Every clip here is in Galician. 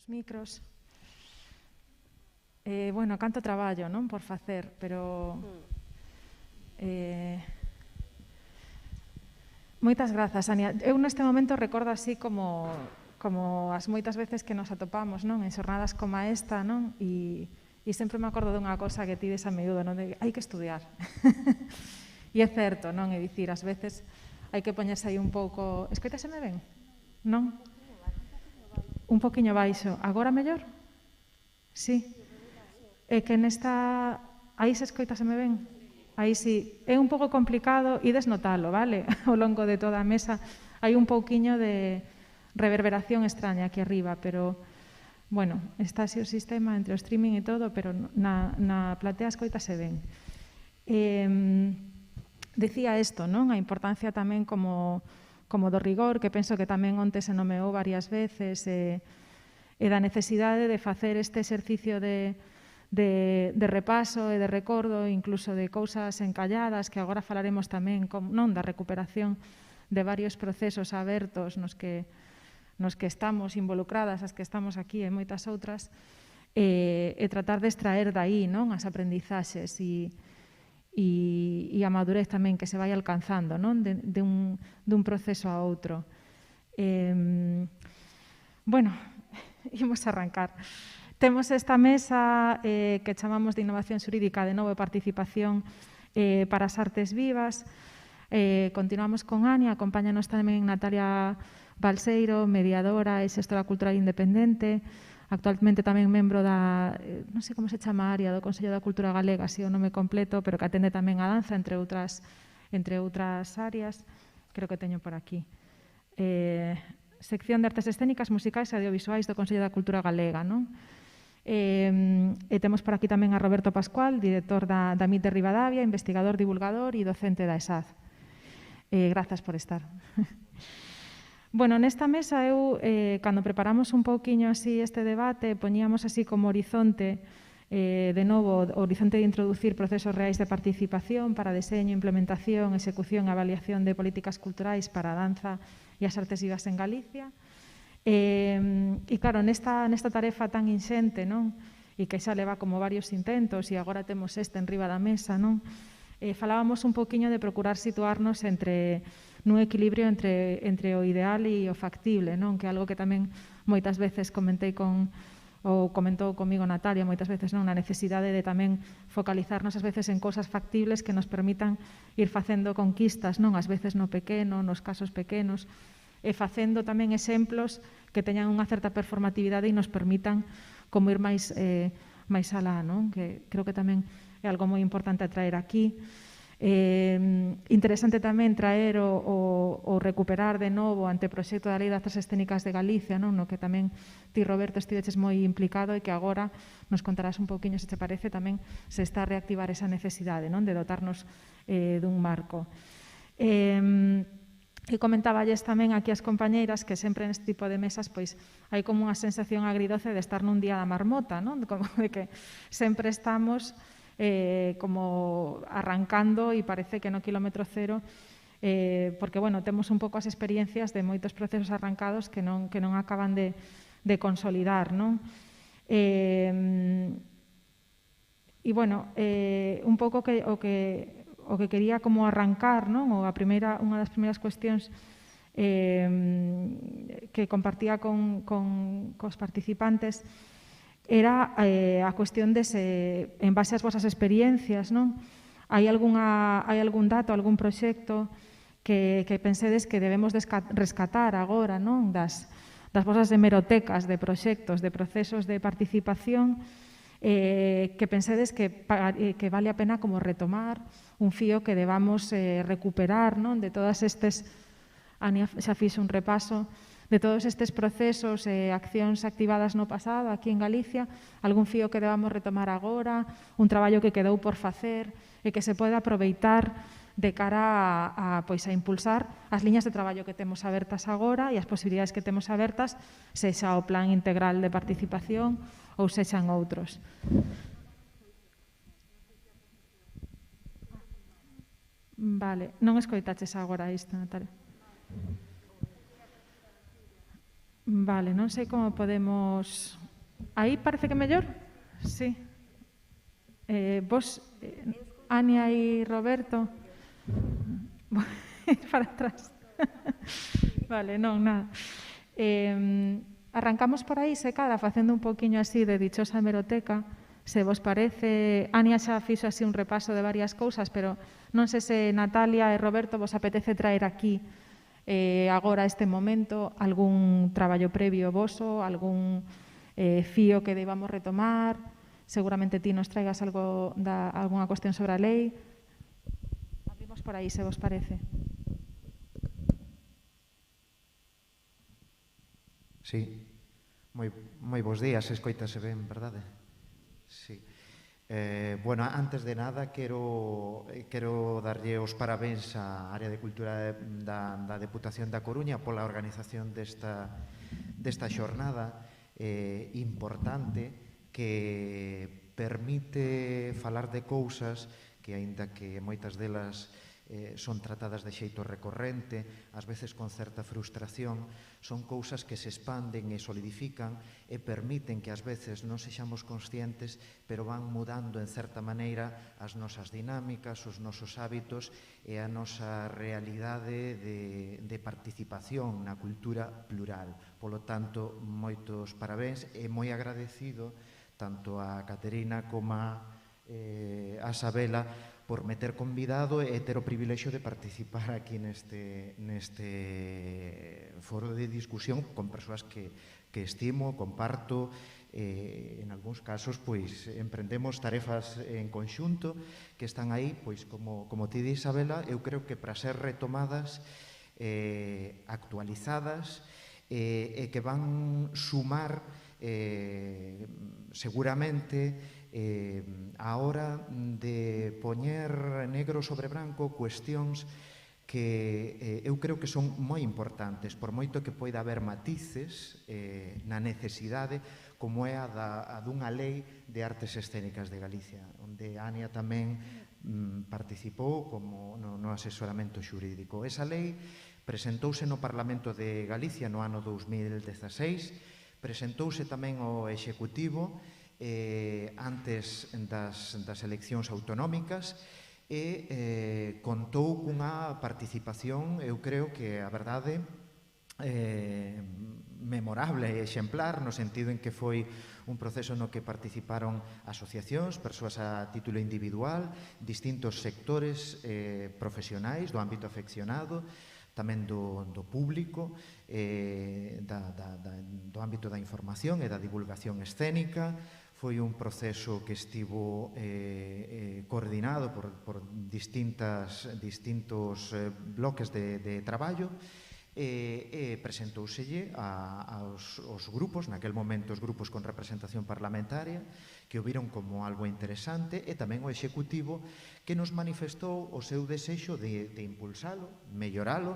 Os micros. Bueno, canto traballo, non? Por facer, pero... Moitas grazas, Ania. Eu neste momento recordo así como as moitas veces que nos atopamos, non? En xornadas como esta, non? E sempre me acordo dunha cosa que tides a miúdo, non? De, hai que estudiar. E é certo, non? É dicir, ás veces hai que poñerse aí un pouco... Escoitaseme ben? Non? Un poquinho baixo. Agora mellor? Sí. É que nesta... Aí se escoitaseme ben? Aí sí. É un pouco complicado, ides notalo, vale? Ao longo de toda a mesa hai un pouquiño de reverberación extraña aquí arriba, pero... Bueno, está así o sistema entre o streaming e todo, pero na platea escoitase ben. Decía isto, non? A importancia tamén como do rigor, que penso que tamén onte se nomeou varias veces, e da necesidade de facer este exercicio de repaso e de recordo, incluso de cousas encalladas, que agora falaremos tamén non da recuperación de varios procesos abertos nos que estamos involucradas, as que estamos aquí e moitas outras, e tratar de extraer daí non as aprendizaxes e a madurez tamén que se vai alcanzando non? Dun proceso a outro. Bueno, imos arrancar. Temos esta mesa que chamamos de Innovación Xurídica de Novo e Participación para as Artes Vivas. Continuamos con Ania, acompáñanos tamén Natalia Balseiro, mediadora e xestora cultural independente, actualmente tamén membro da, non sei como se chama a área do Consello da Cultura Galega, así o nome completo, pero que atende tamén a danza, entre outras áreas. Creo que teño por aquí. Sección de Artes Escénicas, Musicais e Audiovisuais do Consello da Cultura Galega, non? E temos por aquí tamén a Roberto Pascual, director da MIT de Ribadavia, investigador, divulgador e docente da ESAD. Grazas por estar. Bueno, nesta mesa eu, cando preparamos un pouquiño así este debate, poñíamos así como horizonte, de novo, o horizonte de introducir procesos reais de participación para deseño, implementación, execución e avaliación de políticas culturais para a danza e as artes vivas en Galicia. E claro, nesta tarefa tan inxente, non? E que xa leva como varios intentos e agora temos este en riba da mesa, non? Falábamos un pouquiño de procurar situarnos nun equilibrio entre o ideal e o factible, non? Que é algo que tamén moitas veces comentou comigo Natalia, moitas veces non, na necesidade de tamén focalizarnos ás veces en cousas factibles que nos permitan ir facendo conquistas, non? Ás veces no pequeno, nos casos pequenos, e facendo tamén exemplos que teñan unha certa performatividade e nos permitan como ir máis alá, non? Que creo que tamén é algo moi importante a traer aquí. Interesante tamén traer o recuperar de novo o anteproxecto da Lei das Artes Escénicas de Galicia, non? No que tamén ti, Roberto, estiveches moi implicado e que agora nos contarás un pouquiño, se te parece, tamén se está a reactivar esa necesidade, non? De dotarnos dun marco. E comentaballes tamén aquí as compañeiras que sempre neste tipo de mesas pois hai como unha sensación agridoce de estar nun día da marmota, non? Como de que sempre estamos como arrancando e parece que no kilómetro cero, porque, bueno, temos un pouco as experiencias de moitos procesos arrancados que non acaban de consolidar, non? E, bueno, un pouco o que quería como arrancar, non? Unha das primeiras cuestións que compartía cos participantes era a cuestión de en base ás vosas experiencias, non? Hai algún dato, algún proxecto que pensedes que debemos rescatar agora, non? Das vosas hemerotecas de proxectos, de procesos de participación, que pensedes que vale a pena como retomar un fío que debamos recuperar, non? De todas estes, Ania xa fixo un repaso, de todos estes procesos e accións activadas no pasado aquí en Galicia, algún fío que debamos retomar agora, un traballo que quedou por facer e que se pode aproveitar de cara a impulsar as liñas de traballo que temos abertas agora e as posibilidades que temos abertas, sexa o plan integral de participación ou sexan outros. Vale, non escoitaches agora isto, Natalia? Vale, non sei como podemos... Aí parece que mellor? Sí. Vos, Ania e Roberto... Para atrás. Vale, non, nada. Arrancamos por aí, se cadra, facendo un poquinho así de dichosa hemeroteca. Se vos parece, Ania xa fixo así un repaso de varias cousas, pero non sei se Natalia e Roberto vos apetece traer aquí agora este momento algún traballo previo voso, algún fío que debamos retomar. Seguramente ti nos traigas alguna cuestión sobre a lei. Abrimos por aí, se vos parece. Sí, moi bons días, escoítase ben, verdade? Sí. Bueno, antes de nada, quero darlle os parabéns á Área de Cultura da Deputación da Coruña pola organización desta xornada importante que permite falar de cousas que, aínda que moitas delas son tratadas de xeito recorrente, ás veces con certa frustración, son cousas que se expanden e solidifican e permiten que ás veces non sexamos conscientes, pero van mudando en certa maneira as nosas dinámicas, os nosos hábitos e a nosa realidade de participación na cultura plural. Polo tanto, moitos parabéns e moi agradecido tanto a Caterina como a Sabela por me ter convidado e ter o privilexio de participar aquí neste foro de discusión con persoas que estimo, comparto, en algúns casos pois emprendemos tarefas en conxunto que están aí, pois como ti di, Isabela, eu creo que para ser retomadas, actualizadas e que van sumar seguramente a hora de poñer negro sobre branco cuestións que eu creo que son moi importantes, por moito que poida haber matices na necesidade, como é a dunha lei de artes escénicas de Galicia, onde Ania tamén participou como no asesoramento xurídico. Esa lei presentouse no Parlamento de Galicia no ano 2016, presentouse tamén ao Executivo antes das eleccións autonómicas e contou cunha participación, eu creo que a verdade, memorable e exemplar, no sentido en que foi un proceso no que participaron asociacións, persoas a título individual, distintos sectores profesionais do ámbito afeccionado, tamén do público, do ámbito da información e da divulgación escénica. Foi un proceso que estivo coordinado por distintos bloques de traballo e presentouselle aos grupos, naquel momento os grupos con representación parlamentaria, que o viron como algo interesante, e tamén o Executivo, que nos manifestou o seu desexo de impulsalo, melloralo,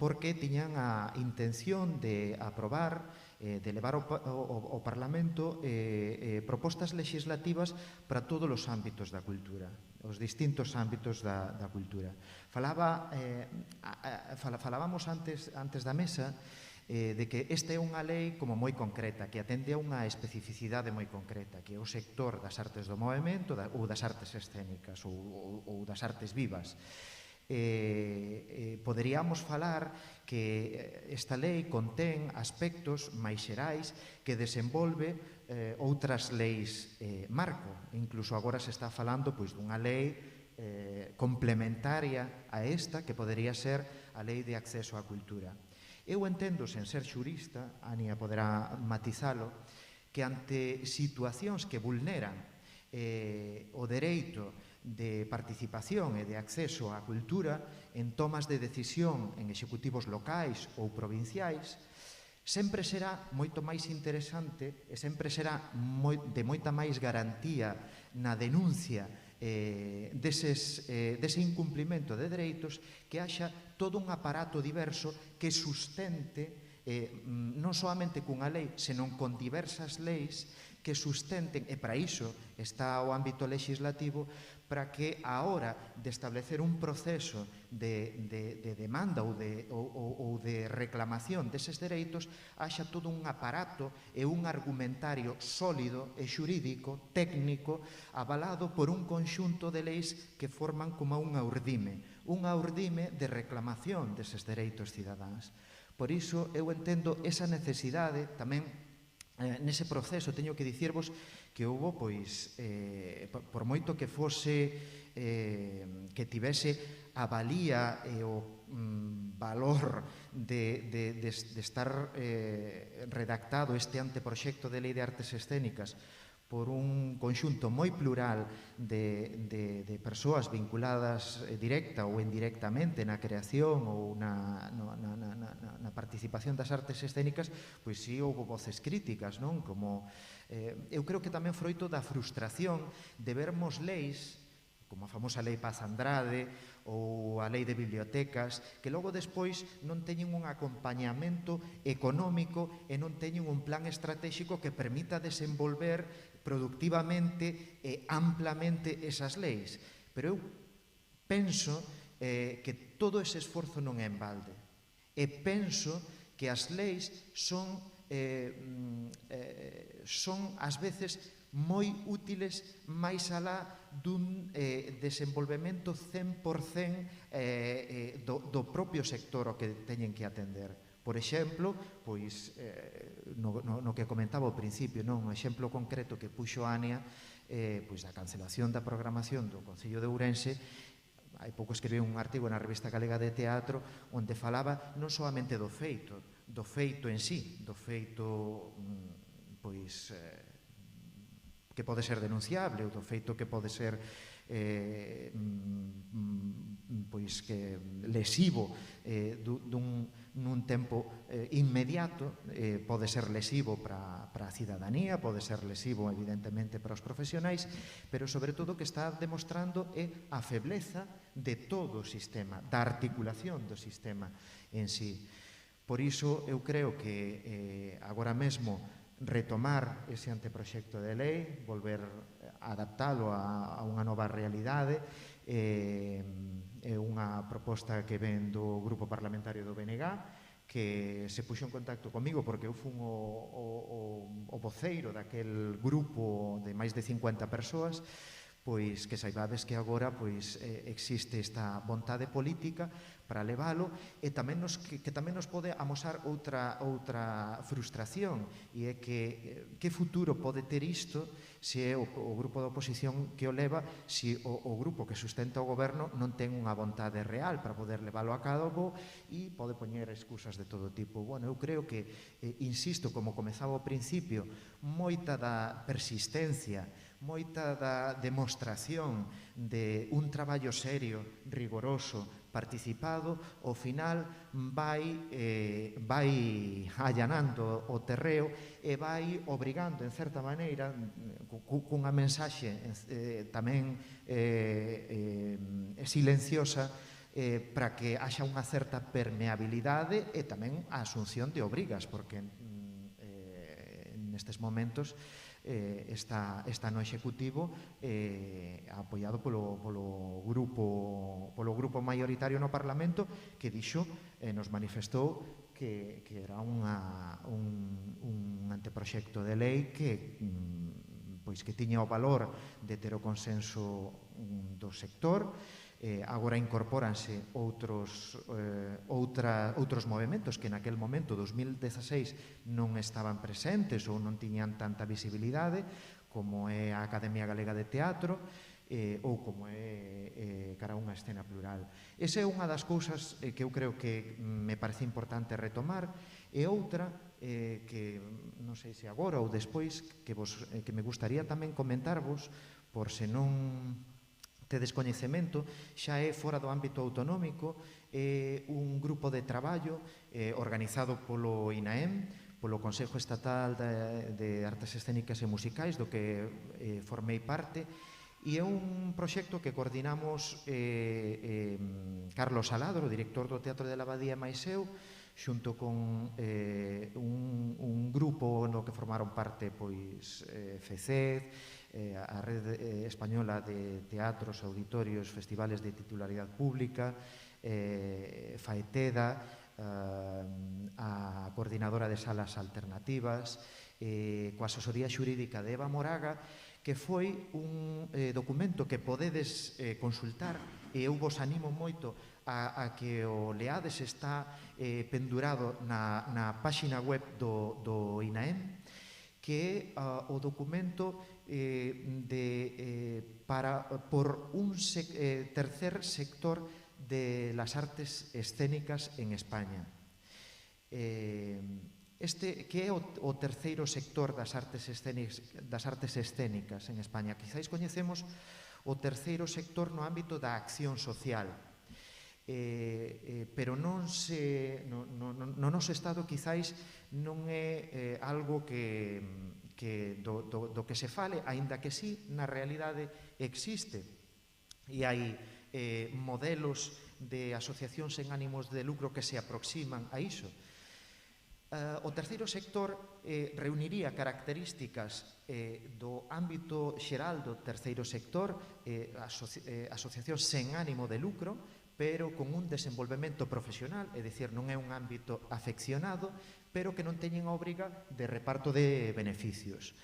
porque tiñan a intención de aprobar, de levar ao Parlamento propostas legislativas para todos os ámbitos da cultura, os distintos ámbitos da cultura. Falábamos antes da mesa de que esta é unha lei como moi concreta, que atende a unha especificidade moi concreta, que é o sector das artes do movemento ou das artes escénicas ou das artes vivas. Poderíamos falar que esta lei contén aspectos máis xerais que desenvolve outras leis marco. Incluso agora se está falando dunha lei complementaria a esta, que podería ser a lei de acceso á cultura. Eu entendo, sen ser xurista, Ania poderá matizalo, que ante situacións que vulneran o dereito de participación e de acceso á cultura en tomas de decisión en executivos locais ou provinciais, sempre será moito máis interesante e sempre será de moita máis garantía na denuncia dese incumplimento de dereitos que haxa todo un aparato diverso que sustente non solamente cunha lei, senón con diversas leis que sustenten, e para iso está o ámbito legislativo, para que a hora de establecer un proceso de demanda ou de reclamación deses dereitos haxa todo un aparato e un argumentario sólido e xurídico, técnico, avalado por un conxunto de leis que forman como unha urdime de reclamación deses dereitos cidadáns. Por iso eu entendo esa necesidade tamén nese proceso. Teño que dicirvos que houve, pois, por moito que fose, que tivese a valía e o valor de estar redactado este anteproxecto de Lei de Artes Escénicas por un conxunto moi plural de persoas vinculadas directa ou indirectamente na creación ou na participación das artes escénicas, pois si houve voces críticas, non? Como, eu creo que tamén froito da frustración de vermos leis, como a famosa Lei Paz Andrade ou a Lei de Bibliotecas, que logo despois non teñen un acompañamento económico e non teñen un plan estratégico que permita desenvolver productivamente e amplamente esas leis. Pero eu penso que todo ese esforzo non é en balde. E penso que as leis son ás veces moi útiles máis alá dun desenvolvemento 100% do propio sector ao que teñen que atender. Por exemplo, pois, no que comentaba ao principio, non? Un exemplo concreto que puxo Ania, pois a cancelación da programación do Concello de Ourense. Hai pouco escribí un artigo na Revista Galega de Teatro onde falaba non solamente do feito en sí, do feito, pois, que pode ser denunciable, ou do feito que pode ser pois que lesivo nun tempo inmediato, pode ser lesivo para a cidadanía, pode ser lesivo evidentemente para os profesionais, pero sobre todo que está demostrando é a febleza de todo o sistema, da articulación do sistema en sí. Por iso eu creo que agora mesmo retomar ese anteproxecto de lei, volver a adaptalo a unha nova realidade, é unha proposta que ven do Grupo Parlamentario do BNG, que se puxo en contacto comigo porque eu fun o voceiro daquel grupo de máis de 50 persoas, pois que saibades que agora pois existe esta vontade política para leválo, e tamén que tamén nos pode amosar outra frustración, e é que futuro pode ter isto se é o grupo da oposición que o leva, se o grupo que sustenta o goberno non ten unha vontade real para poder leválo a cabo e pode poñer excusas de todo tipo. Bueno, eu creo que, insisto, como comezaba ao principio, moita da persistencia, moita da demostración de un traballo serio, rigoroso, participado, ao final vai allanando o terreo e vai obrigando, en certa maneira, cunha mensaxe tamén silenciosa, para que haxa unha certa permeabilidade e tamén a asunción de obrigas, porque nestes momentos está no Executivo apoiado polo grupo maioritario no Parlamento, que dixo, nos manifestou que era un anteproxecto de lei que tiña o valor de ter o consenso do sector. Agora incorpóranse outros movementos que naquel momento, 2016, non estaban presentes ou non tiñan tanta visibilidade, como é a Academia Galega de Teatro ou como é Cara a unha escena plural. Esa é unha das cousas que eu creo que me parece importante retomar, e outra que non sei se agora ou despois que me gustaría tamén comentarvos, por se non tedes coñecemento, xa é fora do ámbito autonómico, un grupo de traballo organizado polo INAEM, polo Consejo Estatal de Artes Escénicas e Musicais, do que formei parte, e é un proxecto que coordinamos Carlos Aladro, director do Teatro de la Abadía, máis eu, xunto con un grupo no que formaron parte pois FECED, a Rede Española de Teatros, Auditorios, Festivales de Titularidade Pública, FAETEDA, a Coordinadora de Salas Alternativas, coa asesoría xurídica de Eva Moraga, que foi un documento que podedes consultar, e eu vos animo moito a que o leades, está pendurado na páxina web do INAEM, que é o documento por un tercer sector de las artes escénicas en España. Que é o terceiro sector das artes escénicas en España. Quizáis coñecemos o terceiro sector no ámbito da acción social, pero no noso Estado quizáis non é algo do que se fale, aínda que sí, na realidade existe, e hai modelos de asociacións sen ánimos de lucro que se aproximan a iso. O terceiro sector reuniría características do ámbito xeral do terceiro sector, asociacións sen ánimo de lucro, pero con un desenvolvemento profesional, é dicir, non é un ámbito afeccionado, pero que non teñen a obriga de reparto de beneficios.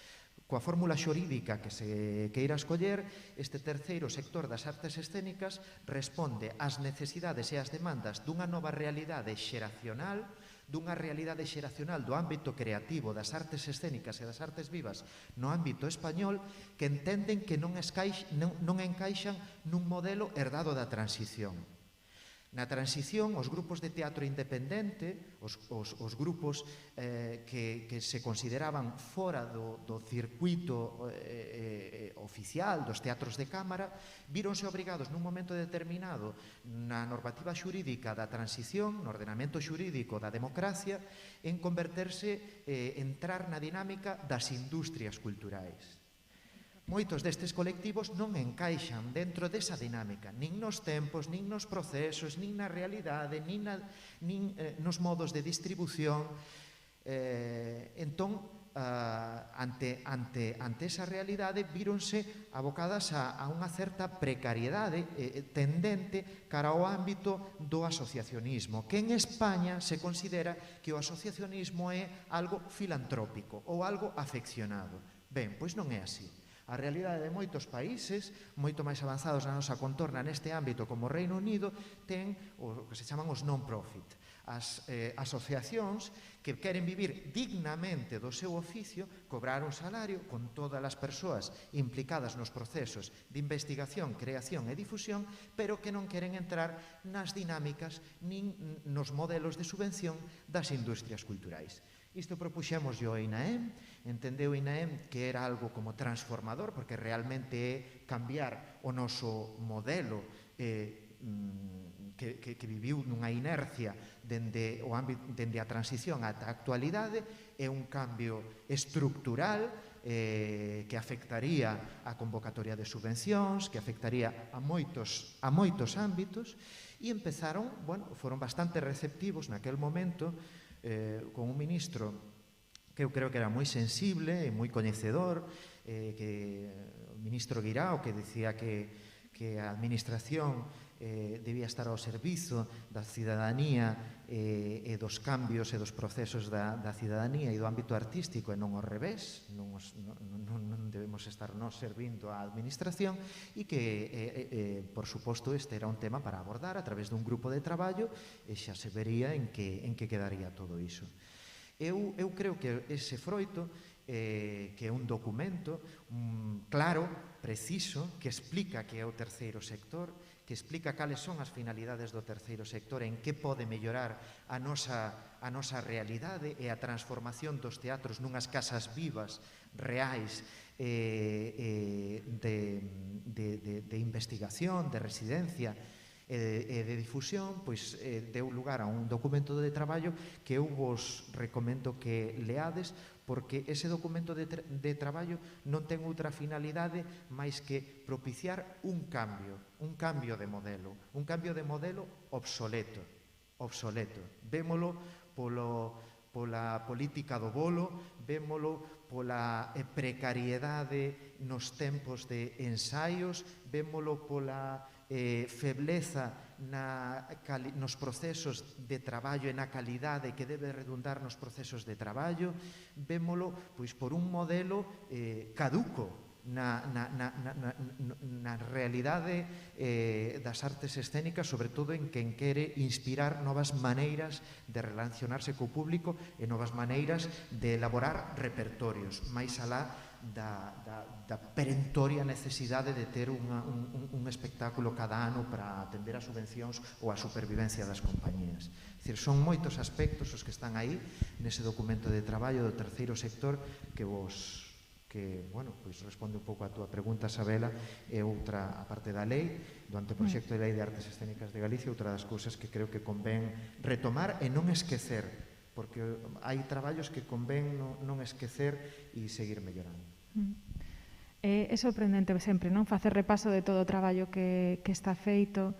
Coa fórmula xurídica que se queira escoller, este terceiro sector das artes escénicas responde ás necesidades e ás demandas dunha nova realidade xeracional, do ámbito creativo das artes escénicas e das artes vivas no ámbito español, que entenden que non encaixan nun modelo herdado da transición. Na transición, os grupos de teatro independente, os grupos que se consideraban fora do circuito oficial dos teatros de cámara, víronse obrigados nun momento determinado na normativa xurídica da transición, no ordenamento xurídico da democracia, en converterse, entrar na dinámica das industrias culturais. Moitos destes colectivos non encaixan dentro desa dinámica, nin nos tempos, nin nos procesos, nin na realidade, nin nos modos de distribución. Entón, ante esa realidade, víronse abocadas a unha certa precariedade tendente cara ao ámbito do asociacionismo, que en España se considera que o asociacionismo é algo filantrópico ou algo afeccionado. Ben, pois non é así. A realidade de moitos países, moito máis avanzados na nosa contorna neste ámbito, como o Reino Unido, ten o que se chaman os non-profit, as asociacións que queren vivir dignamente do seu oficio, cobrar un salario con todas as persoas implicadas nos procesos de investigación, creación e difusión, pero que non queren entrar nas dinámicas nin nos modelos de subvención das industrias culturais. Isto propuxemos ao INAEM, entendeu o INAEM que era algo como transformador, porque realmente é cambiar o noso modelo que viviu nunha inercia dende a transición ata a actualidade, é un cambio estructural que afectaría a convocatoria de subvencións, que afectaría a moitos ámbitos, e empezaron, foron bastante receptivos naquel momento, con un ministro que eu creo que era moi sensible e moi coñecedor, o ministro Guirao, que dicía que a administración debía estar ao servizo da cidadanía e dos cambios e dos procesos da cidadanía e do ámbito artístico, e non ao revés, non debemos estar nós servindo á administración, e que, por suposto, este era un tema para abordar a través dun grupo de traballo, e xa se vería en que quedaría todo iso. Eu creo que ese froito, que é un documento claro, preciso, que explica que é o terceiro sector, que explica cales son as finalidades do terceiro sector, en que pode mellorar a nosa realidade e a transformación dos teatros nunhas casas vivas, reais, de investigación, de residencia e de difusión, pois deu lugar a un documento de traballo que eu vos recomendo que leades, porque ese documento de traballo non ten outra finalidade máis que propiciar un cambio de modelo obsoleto. Vémolo pola política do bolo, vémolo pola precariedade nos tempos de ensaios, vémolo pola febleza nos procesos de traballo e na calidade que debe redundar nos procesos de traballo, vémolo pois por un modelo caduco na realidade das artes escénicas, sobre todo en quen quere inspirar novas maneiras de relacionarse co público e novas maneiras de elaborar repertorios, máis alá da perentoria necesidade de ter un espectáculo cada ano para atender as subvencións ou a supervivencia das compañías. É dicir, son moitos aspectos os que están aí nese documento de traballo do terceiro sector que, bueno, pois responde un pouco a túa pregunta, Sabela, e outra, a parte da lei, do anteproxecto de lei de artes escénicas de Galicia, outra das cousas que creo que convén retomar e non esquecer, porque hai traballos que convén non esquecer e seguir mellorando. É sorprendente sempre, non? Facer repaso de todo o traballo que está feito,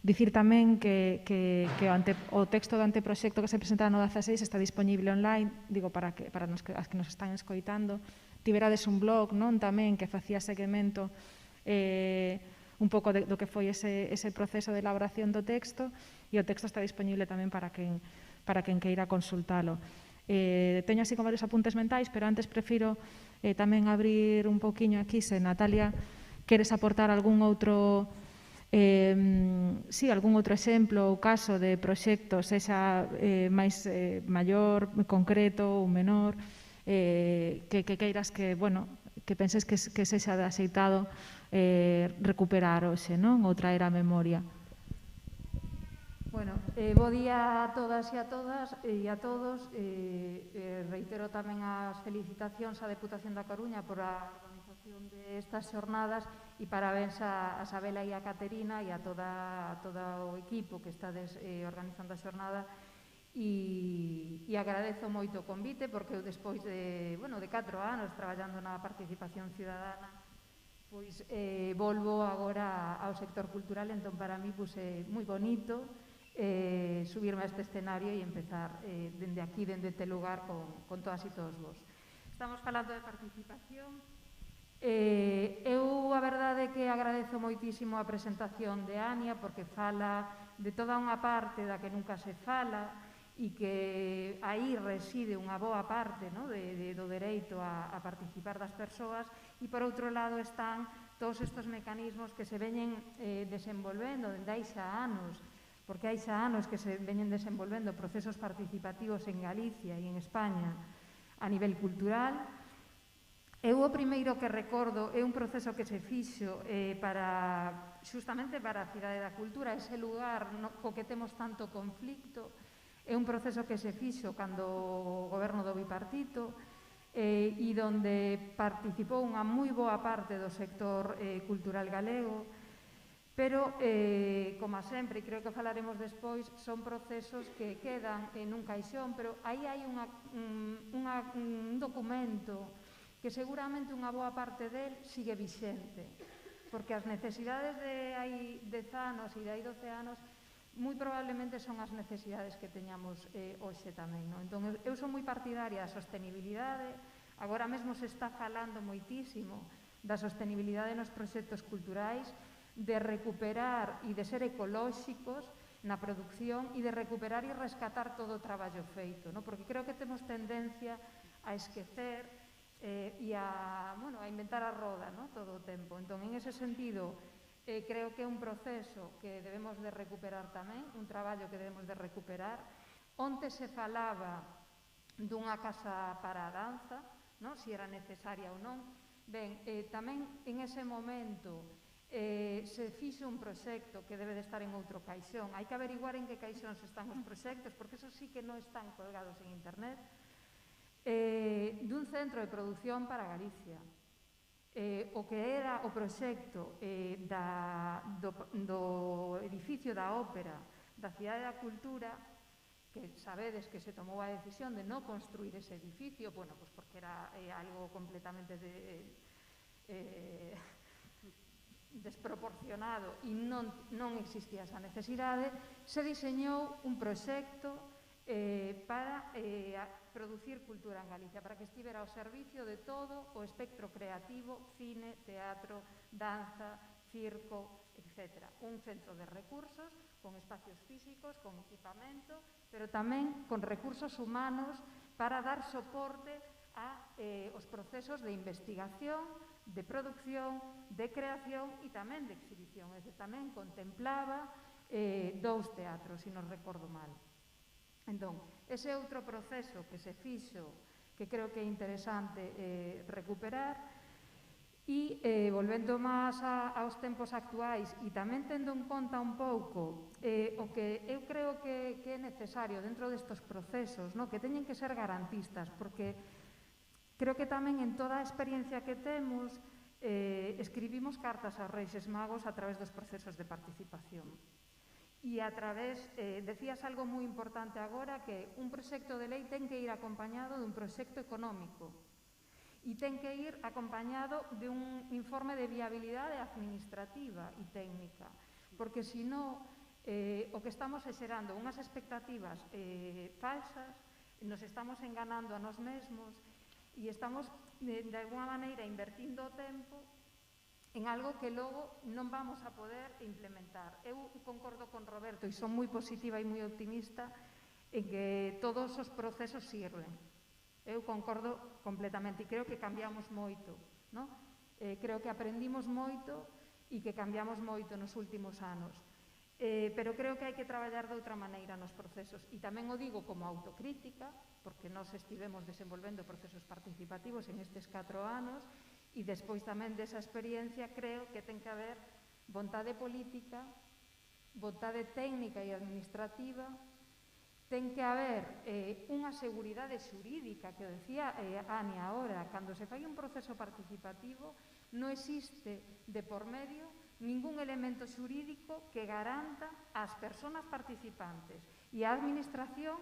dicir tamén que o texto do anteproxecto que se presentara no 16 está disponible online, digo, para as que nos están escoitando. Tiverades un blog, non, tamén, que facía seguimento un pouco do que foi ese proceso de elaboración do texto, e o texto está disponible tamén para quen queira consultalo. Teño así con varios apuntes mentais, pero antes prefiro tamén abrir un pouquiño aquí, se Natalia queres aportar algún outro algún outro exemplo ou caso de proxecto, sexa máis maior, concreto ou menor, que queiras que penses que sexa de aceitado recuperar hoxe, non? Ou traer a memoria. Bueno, bo día a todas e a todas e a todos. Reitero tamén as felicitacións á Deputación da Coruña por a organización destas xornadas e parabéns a Sabela e a Caterina e a todo o equipo que estades organizando a xornada, e agradezo moito o convite, porque eu despois de 4 anos traballando na participación cidadana, pois volvo agora ao sector cultural, entón para mí é moi bonito subirme a este escenario e empezar dende aquí, dende este lugar, con todas e todos vos. Estamos falando de participación. Eu a verdade é que agradezo moitísimo a presentación de Ania, porque fala de toda unha parte da que nunca se fala e que aí reside unha boa parte do dereito a participar das persoas, e por outro lado están todos estes mecanismos que se veñen desenvolvendo dende hai xa anos, porque hai xa anos que se veñen desenvolvendo procesos participativos en Galicia e en España a nivel cultural. Eu o primeiro que recordo é un proceso que se fixo justamente para a Cidade da Cultura, ese lugar co que temos tanto conflicto. É un proceso que se fixo cando o goberno do bipartito e onde participou unha moi boa parte do sector cultural galego. Pero, como sempre, e creo que falaremos despois, son procesos que quedan en un caixón, pero aí hai un documento que seguramente unha boa parte del sigue vixente, porque as necesidades de hai 10 anos e de hai 12 anos moi probablemente son as necesidades que teñamos hoxe tamén. Entón, eu son moi partidaria da sostenibilidade. Agora mesmo se está falando moitísimo da sostenibilidade nos proxectos culturais, de recuperar e de ser ecolóxicos na produción e de recuperar e rescatar todo o traballo feito, porque creo que temos tendencia a esquecer e a inventar a roda todo o tempo. Entón, en ese sentido, creo que é un proceso que debemos de recuperar tamén, un traballo que debemos de recuperar. Onte se falaba dunha casa para a danza, se era necesaria ou non. Ben, tamén en ese momento se fixo un proxecto que debe de estar en outro caixón. Hai que averiguar en que caixóns están os proxectos, porque esos sí que non están colgados en internet, dun centro de produción para Galicia. O que era o proxecto do edificio da ópera da Cidade da Cultura, que sabedes que se tomou a decisión de non construir ese edificio, porque era algo completamente desproporcionado e non existía esa necesidade, se diseñou un proxecto para producir cultura en Galicia, para que estivera ao servicio de todo o espectro creativo, cine, teatro, danza, circo, etc. Un centro de recursos, con espacios físicos, con equipamento, pero tamén con recursos humanos para dar soporte aos procesos de investigación, de producción, de creación e tamén de exhibición. É dicir, tamén contemplaba 2 teatros, se non recordo mal. Entón, ese outro proceso que se fixo, que creo que é interesante recuperar, e volvendo máis aos tempos actuais e tamén tendo en conta un pouco o que eu creo que é necesario dentro destes procesos, que teñen que ser garantistas, porque creo que tamén en toda a experiencia que temos escribimos cartas aos Reixes Magos a través dos procesos de participación. E a través, decías algo moi importante agora, que un proxecto de lei ten que ir acompañado dun proxecto económico e ten que ir acompañado de un informe de viabilidade administrativa e técnica, porque senón o que estamos é xerando unhas expectativas falsas, nos estamos enganando a nós mesmos e estamos, de alguna maneira, invertindo o tempo en algo que logo non vamos a poder implementar. Eu concordo con Roberto e son moi positiva e moi optimista en que todos os procesos sirven. Eu concordo completamente e creo que cambiamos moito, non? Creo que aprendimos moito e que cambiamos moito nos últimos anos. Pero creo que hai que traballar de outra maneira nos procesos. E tamén o digo como autocrítica, porque nós estivemos desenvolvendo procesos participativos en estes 4 anos e despois tamén desa experiencia creo que ten que haber vontade política, vontade técnica e administrativa, ten que haber unha seguridade xurídica, que o decía Ania ahora, cando se fai un proceso participativo non existe de por medio ningún elemento xurídico que garanta ás persoas participantes e á administración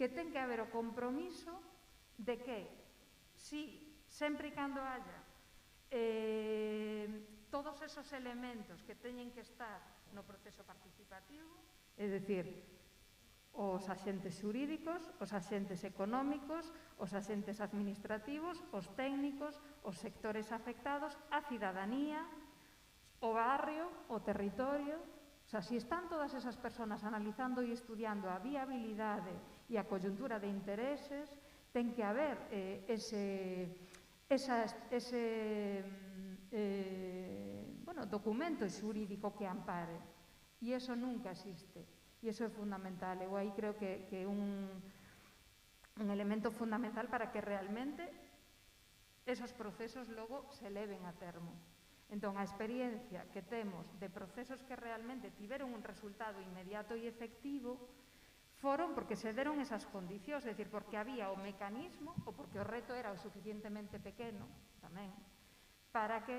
que ten que haber o compromiso de que, sempre e cando haya todos esos elementos que teñen que estar no proceso participativo, é dicir, os axentes xurídicos, os axentes económicos, os axentes administrativos, os técnicos, os sectores afectados, a cidadanía, o barrio, o territorio. O sea, si están todas esas persoas analizando e estudiando a viabilidade e a coyuntura de intereses, ten que haber ese documento xurídico que ampare. E iso nunca existe. E iso é fundamental. Eu aí creo que é un elemento fundamental para que realmente esos procesos logo se leven a termo. Entón, a experiencia que temos de procesos que realmente tiveron un resultado inmediato e efectivo foron porque se deron esas condicións, é dicir, porque había o mecanismo ou porque o reto era o suficientemente pequeno tamén para que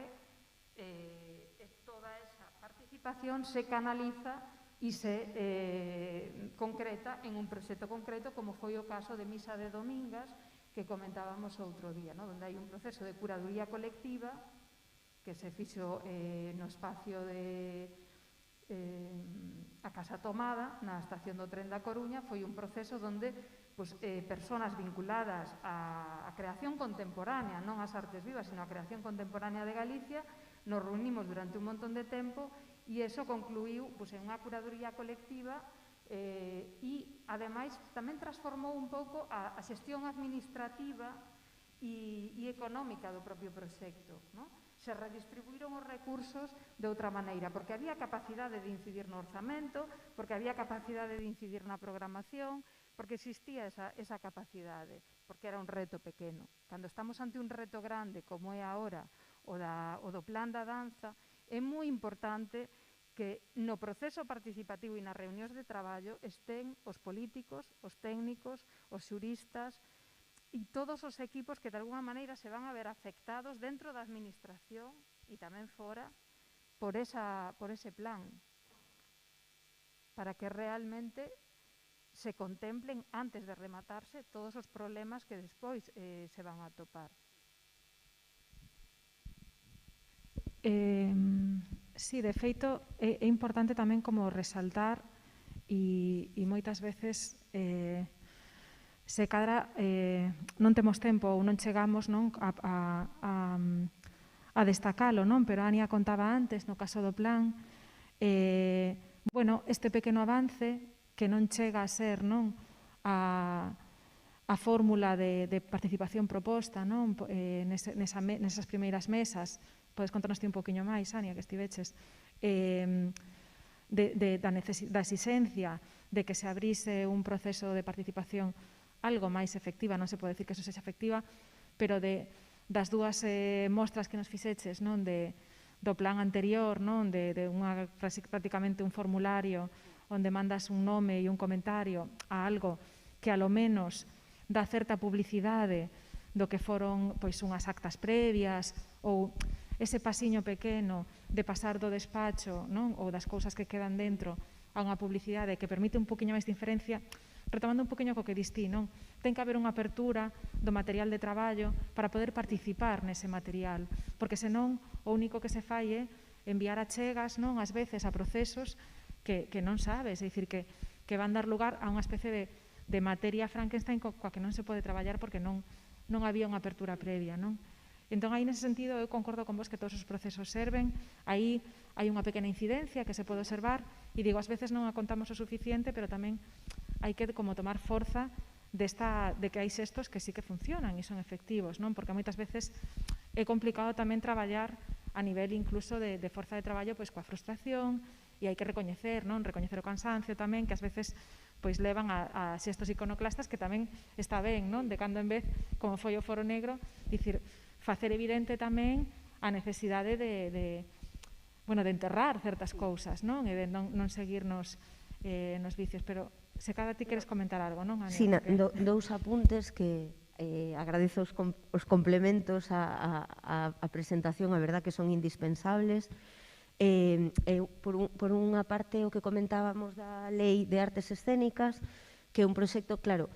toda esa participación se canaliza e se concreta en un proxecto concreto, como foi o caso de Misa de Domingas que comentábamos outro día, onde hai un proceso de curaduría colectiva que se fixo no espacio de a Casa Tomada, na estación do tren da Coruña. Foi un proceso onde persoas vinculadas á creación contemporánea, non ás artes vivas, sino á creación contemporánea de Galicia, nos reunimos durante un montón de tempo e iso concluiu en unha curaduría colectiva e, ademais, tamén transformou un pouco a xestión administrativa e económica do propio proxecto, non? Se redistribuíron os recursos de outra maneira, porque había capacidade de incidir no orzamento, porque había capacidade de incidir na programación, porque existía esa capacidade, porque era un reto pequeno. Cando estamos ante un reto grande, como é agora o do plan da danza, é moi importante que no proceso participativo e nas reunións de traballo estén os políticos, os técnicos, os xuristas, e todos os equipos que de alguna maneira se van a ver afectados dentro da administración e tamén fora por ese plan, para que realmente se contemplen antes de rematarse todos os problemas que despois se van a topar. Sí, de feito, é importante tamén como resaltar e moitas veces se cadra non temos tempo ou non chegamos a destacalo, non? Pero Ania contaba antes, no caso do plan, bueno, este pequeno avance que non chega a ser a fórmula de participación proposta nesas primeiras mesas. Podes contarnos ti un poquinho máis, Ania, que estiveches, da exigencia de que se abrise un proceso de participación algo máis efectiva, non se pode decir que eso sexa efectiva, pero das dúas mostras que nos fixeches do plan anterior, de prácticamente un formulario onde mandas un nome e un comentario a algo que a lo menos dá certa publicidade do que foron unhas actas previas ou ese pasiño pequeno de pasar do despacho ou das cousas que quedan dentro a unha publicidade que permite un poquinho máis de inferencia. Retomando un poquinho co que distí, ten que haber unha apertura do material de traballo para poder participar nese material, porque senón o único que se fai é enviar achegas ás veces a procesos que non sabes, é dicir, que van dar lugar a unha especie de materia Frankenstein coa que non se pode traballar porque non había unha apertura previa. Entón, aí nese sentido, eu concordo con vos que todos os procesos serven, aí hai unha pequena incidencia que se pode observar e digo, ás veces non a contamos o suficiente, pero tamén hai que como tomar forza de que hai xestos que sí que funcionan e son efectivos, porque moitas veces é complicado tamén traballar a nivel incluso de forza de traballo coa frustración e hai que recoñecer o cansancio tamén, que ás veces levan a xestos iconoclastas que tamén está ben, de cando en vez, como foi o Foro Negro, dicir, facer evidente tamén a necesidade de enterrar certas cousas e de non seguirnos nos vicios, pero se cada ti queres comentar algo, non, Ania? Si, dous apuntes que agradezo os complementos á presentación, a verdad que son indispensables. Por unha parte, o que comentábamos da Lei de Artes Escénicas, que é un proxecto, claro,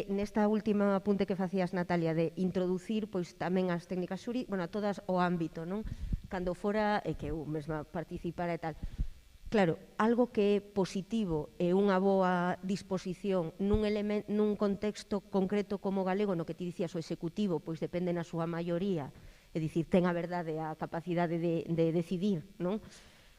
nesta última apunte que facías, Natalia, de introducir tamén as técnicas xurídicas, todas o ámbito, cando fora, que eu mesma participara e tal. Claro, algo que é positivo e unha boa disposición nun contexto concreto como o galego, no que ti dicías o executivo, pois depende na súa maioría, é dicir, ten a verdade, a capacidade de decidir, non?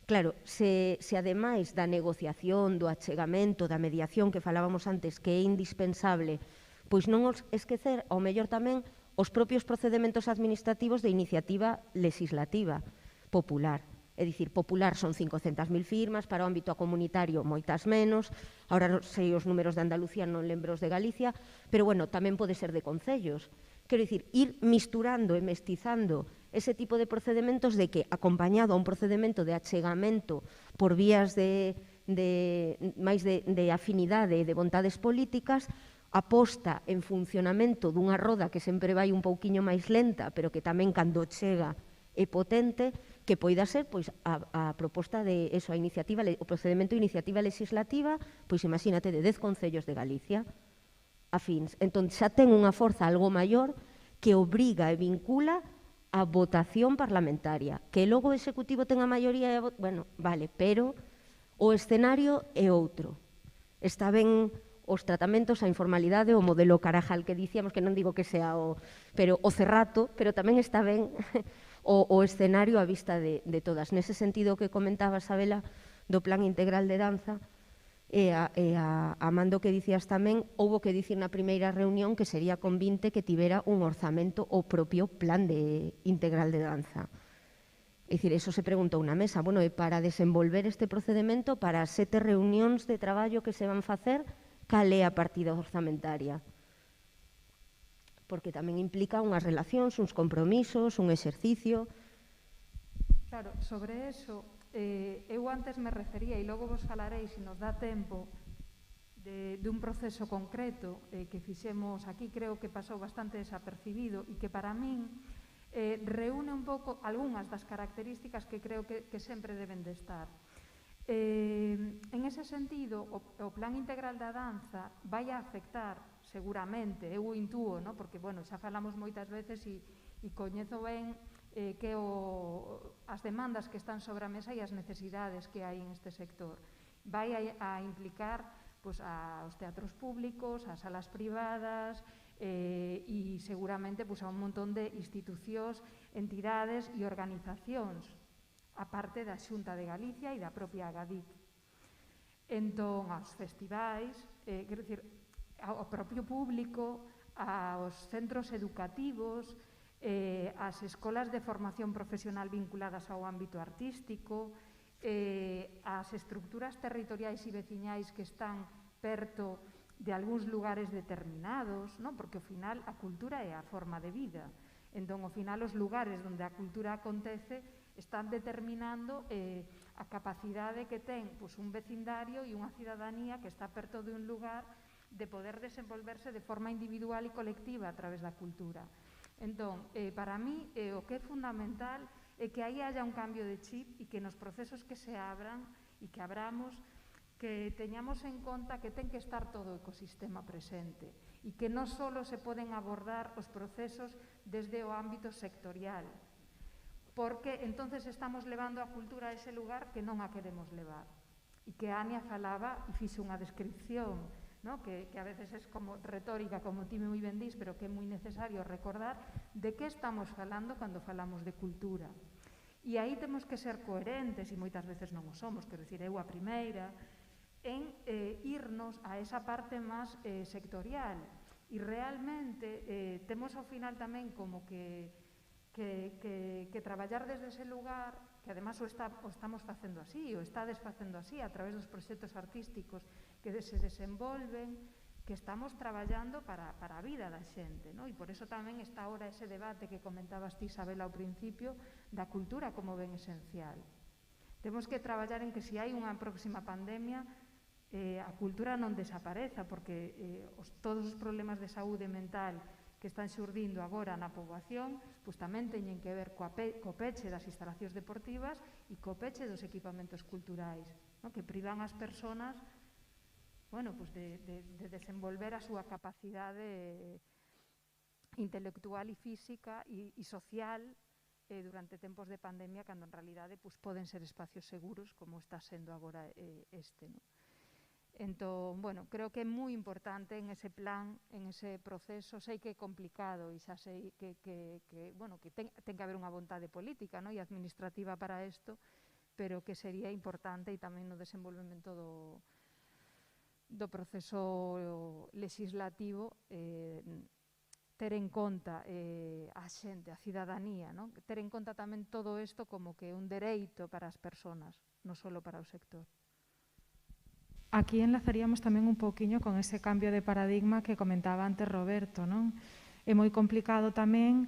Claro, se ademais da negociación, do achegamento, da mediación que falábamos antes, que é indispensable, pois non os esquecer, ao mellor tamén, os propios procedementos administrativos de iniciativa legislativa popular. É dicir, popular son 500.000 firmas, para o ámbito comunitario moitas menos, agora non sei os números de Andalucía, non lembro os de Galicia, pero bueno, tamén pode ser de concellos. Quero dicir, ir misturando e mestizando ese tipo de procedementos de que, acompañado a un procedemento de achegamento por vías máis de afinidade e de vontades políticas, aposta en funcionamento dunha roda que sempre vai un pouquiño máis lenta, pero que tamén cando chega é potente, que poida ser a proposta de eso, o procedemento de iniciativa legislativa, pois imagínate, de 10 concellos de Galicia afíns. Entón, xa ten unha forza algo maior que obriga e vincula a votación parlamentaria. Que logo o Executivo ten a maioría, bueno, vale, pero o escenario é outro. Está ben os tratamentos, a informalidade, o modelo Carajal que dicíamos, que non digo que sea o cerrato, pero tamén está ben o escenario á vista de todas. Nese sentido que comentaba Sabela do Plan Integral de Danza, e a mando que dicías tamén, houbo que dicir na primeira reunión que sería convinte que tivera un orzamento o propio Plan Integral de Danza. É dicir, eso se preguntou na mesa. Bueno, e para desenvolver este procedimento, para 7 reunións de traballo que se van facer, cal é a partida orzamentaria? Porque tamén implica unhas relacións, uns compromisos, un exercicio. Claro, sobre eso, eu antes me refería, e logo vos falarei, se nos dá tempo, dun proceso concreto que fixemos aquí, creo que pasou bastante desapercibido e que para min reúne un pouco algunhas das características que creo que sempre deben de estar. En ese sentido, o Plan Integral da Danza vai a afectar seguramente, eu intuo, porque xa falamos moitas veces e coñezo ben as demandas que están sobre a mesa e as necesidades que hai en este sector. Vai a implicar aos teatros públicos, ás salas privadas e seguramente a un montón de institucións, entidades e organizacións, a parte da Xunta de Galicia e da propia Agadic. Entón, aos festivais, quero dicir, ao propio público, aos centros educativos, ás escolas de formación profesional vinculadas ao ámbito artístico, as estructuras territoriais e veciñais que están perto de algúns lugares determinados, porque ao final a cultura é a forma de vida. Entón, ao final, os lugares onde a cultura acontece están determinando a capacidade que ten un vecindario e unha cidadanía que está perto de un lugar de poder desenvolverse de forma individual e colectiva a través da cultura. Entón, para mí, o que é fundamental é que aí haya un cambio de chip e que nos procesos que se abran e que abramos, que teñamos en conta que ten que estar todo o ecosistema presente e que non só se poden abordar os procesos desde o ámbito sectorial, porque entonces estamos levando a cultura a ese lugar que non a queremos levar. E que Ania falaba e fixe unha descripción, que a veces é como retórica, como ti moi ben dís, pero que é moi necesario recordar de que estamos falando cando falamos de cultura. E aí temos que ser coherentes, e moitas veces non o somos, quero dicir, eu a primeira, en irnos a esa parte máis sectorial. E realmente temos ao final tamén como que traballar desde ese lugar, que además o estamos facendo así, o estades facendo así, a través dos proxectos artísticos que se desenvolven, que estamos traballando para a vida da xente, e por eso tamén está ahora ese debate que comentabas ti, Isabel, ao principio, da cultura como ben esencial. Temos que traballar en que se hai unha próxima pandemia, a cultura non desapareza, porque todos os problemas de saúde mental que están xurdindo agora na poboación, tamén teñen que ver co peche das instalacións deportivas e co peche dos equipamentos culturais, que privan as persoas de desenvolver a súa capacidade intelectual e física e social durante tempos de pandemia, cando en realidade poden ser espacios seguros, como está sendo agora este. Entón, creo que é moi importante en ese plan, en ese proceso. Sei que é complicado e xa sei que ten que haber unha vontade política e administrativa para isto, pero que sería importante e tamén no desenvolvemento do proceso legislativo ter en conta a xente, a cidadanía, ter en conta tamén todo isto como que un dereito para as persoas, non só para o sector. Aquí enlazaríamos tamén un pouquiño con ese cambio de paradigma que comentaba antes Roberto, non? É moi complicado tamén,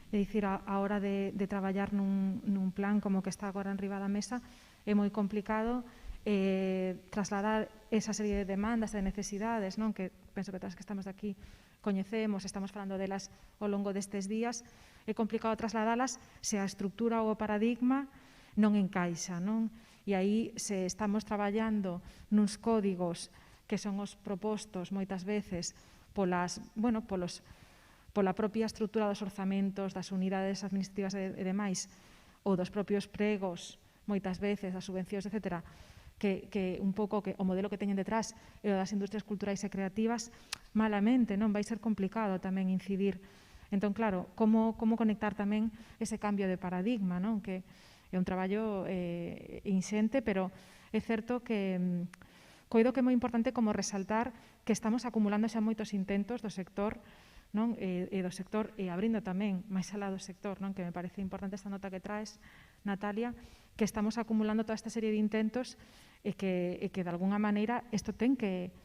é dicir, a hora de traballar nun plan como que está agora enriba da mesa, é moi complicado trasladar esa serie de demandas, de necesidades, non? Que penso que todas que estamos aquí coñecemos, estamos falando delas ao longo destes días, é complicado trasladalas se a estructura ou o paradigma non encaixa, non? E aí, se estamos traballando nuns códigos que son os propostos moitas veces pola propia estrutura dos orzamentos, das unidades administrativas e demais, ou dos propios pregos, moitas veces, das subvencións, etc., que un pouco o modelo que teñen detrás é o das industrias culturais e creativas, malamente, non? Vai ser complicado tamén incidir. Entón, claro, como conectar tamén ese cambio de paradigma, non? Que é un traballo inxente, pero é certo que coido que é moi importante como resaltar que estamos acumulando xa moitos intentos do sector, non? E do sector, e abrindo tamén máis alá do sector, non? Que me parece importante esta nota que traes, Natalia, que estamos acumulando toda esta serie de intentos e que de alguna maneira isto ten que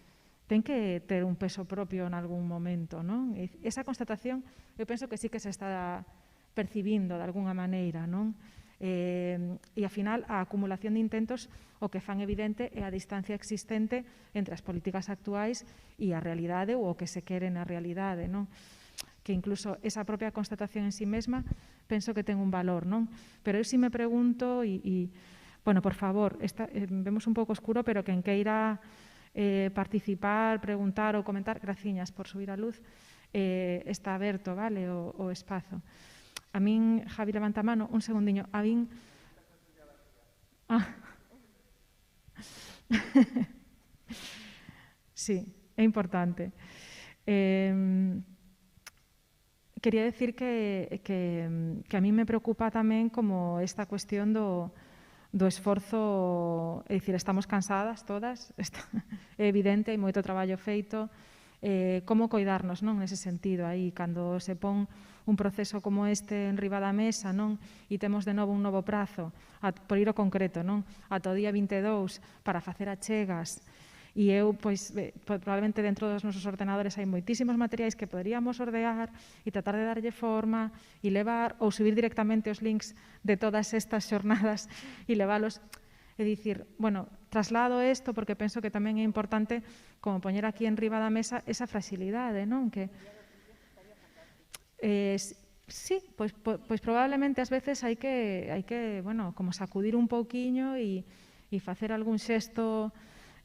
ter un peso propio en algún momento, non? Esa constatación eu penso que sí que se está percibindo de alguna maneira, non? E, ao final, a acumulación de intentos o que fan evidente é a distancia existente entre as políticas actuais e a realidade ou o que se quere na realidade, non? Que incluso esa propia constatación en sí mesma penso que ten un valor, non? Pero eu si me pregunto, bueno, por favor, vemos un pouco oscuro, pero quen queira participar, preguntar ou comentar, graciñas por subir a luz, está aberto, vale, o espazo. a min, Javi levanta a mano, un segundiño, a min... Sí, é importante. Quería decir que a mí me preocupa tamén como esta cuestión do esforzo, é dicir, estamos cansadas todas, é evidente, hai moito traballo feito, como coidarnos, non, nese sentido, aí, cando se pon un proceso como este en riba da mesa, non, e temos de novo un novo prazo, por ir ao concreto, non, ata o día 22 para facer achegas. E eu, pois, probablemente dentro dos nosos ordenadores hai moitísimos materiais que poderíamos ordear e tratar de darlle forma e levar, ou subir directamente os links de todas estas xornadas e leválos. É dicir, bueno, traslado isto porque penso que tamén é importante como poñer aquí en riba da mesa esa fragilidade, non? Que sí, pois probablemente ás veces hai que, bueno, como sacudir un pouquiño e facer algún xesto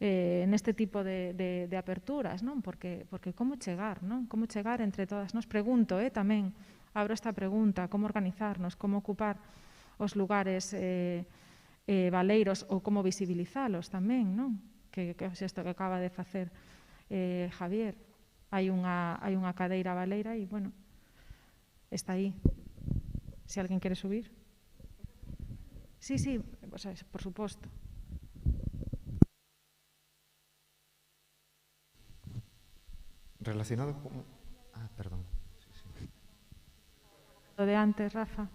neste tipo de aperturas, non? Porque como chegar, non? Como chegar entre todas? Nos pregunto, tamén, abro esta pregunta, como organizarnos, como ocupar os lugares baleiros ou como visibilizalos tamén, non? Que é isto que acaba de facer Javier. Hai unha cadeira baleira e, bueno, está aí. Se alguén quere subir. Sí, por suposto. Relacionado con... perdón. Sí. Lo de antes, Rafa.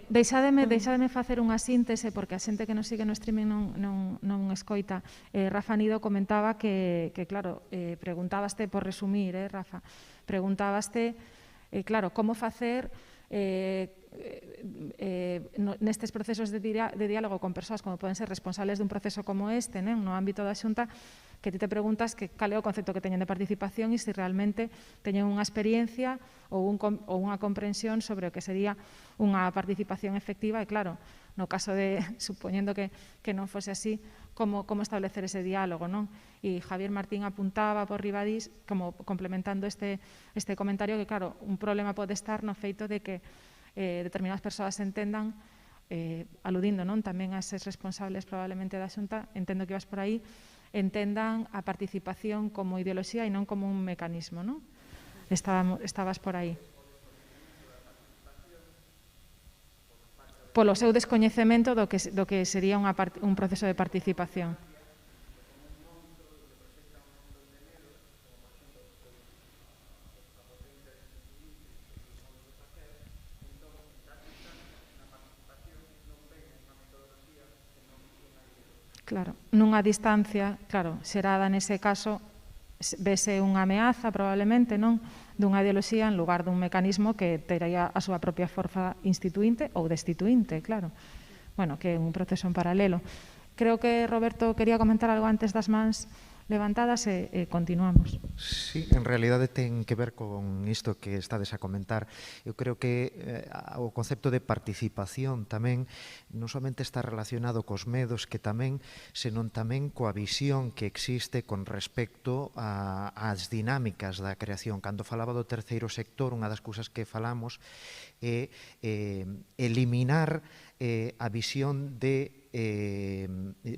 Deixádeme facer unha síntese, porque a xente que nos sigue no streaming non escoita. Rafa Nido comentaba que claro, preguntabaste, por resumir, Rafa, preguntabaste, claro, como facer nestes procesos de diálogo con persoas como poden ser responsables dun proceso como este, no ámbito da Xunta, que ti te preguntas cal é o concepto que teñen de participación e se realmente teñen unha experiencia ou unha comprensión sobre o que sería unha participación efectiva e, claro, no caso de, supoñendo que non fose así, como establecer ese diálogo, non? E Javier Martín apuntaba por ribadís, como complementando este comentario, que, claro, un problema pode estar no feito de que determinadas persoas entendan, aludindo non tamén a eses responsables probablemente da Xunta, entendo que ibas por aí, entendan a participación como ideoloxía e non como un mecanismo, non? Estabas por aí. Polo seu descoñecemento do que sería un proceso de participación. Claro, nunha distancia, claro, xerada nese caso, vese unha ameaza probablemente non dunha ideoloxía en lugar dun mecanismo que tería a súa propia forza instituinte ou destituinte, claro. Bueno, que é un proceso en paralelo. Creo que Roberto quería comentar algo antes das mans levantadas e continuamos. Sí, en realidade ten que ver con isto que estades a comentar. Eu creo que o concepto de participación tamén non somente está relacionado cos medos que tamén, senón tamén coa visión que existe con respecto ás dinámicas da creación. Cando falaba do terceiro sector, unha das cousas que falamos é eliminar a visión de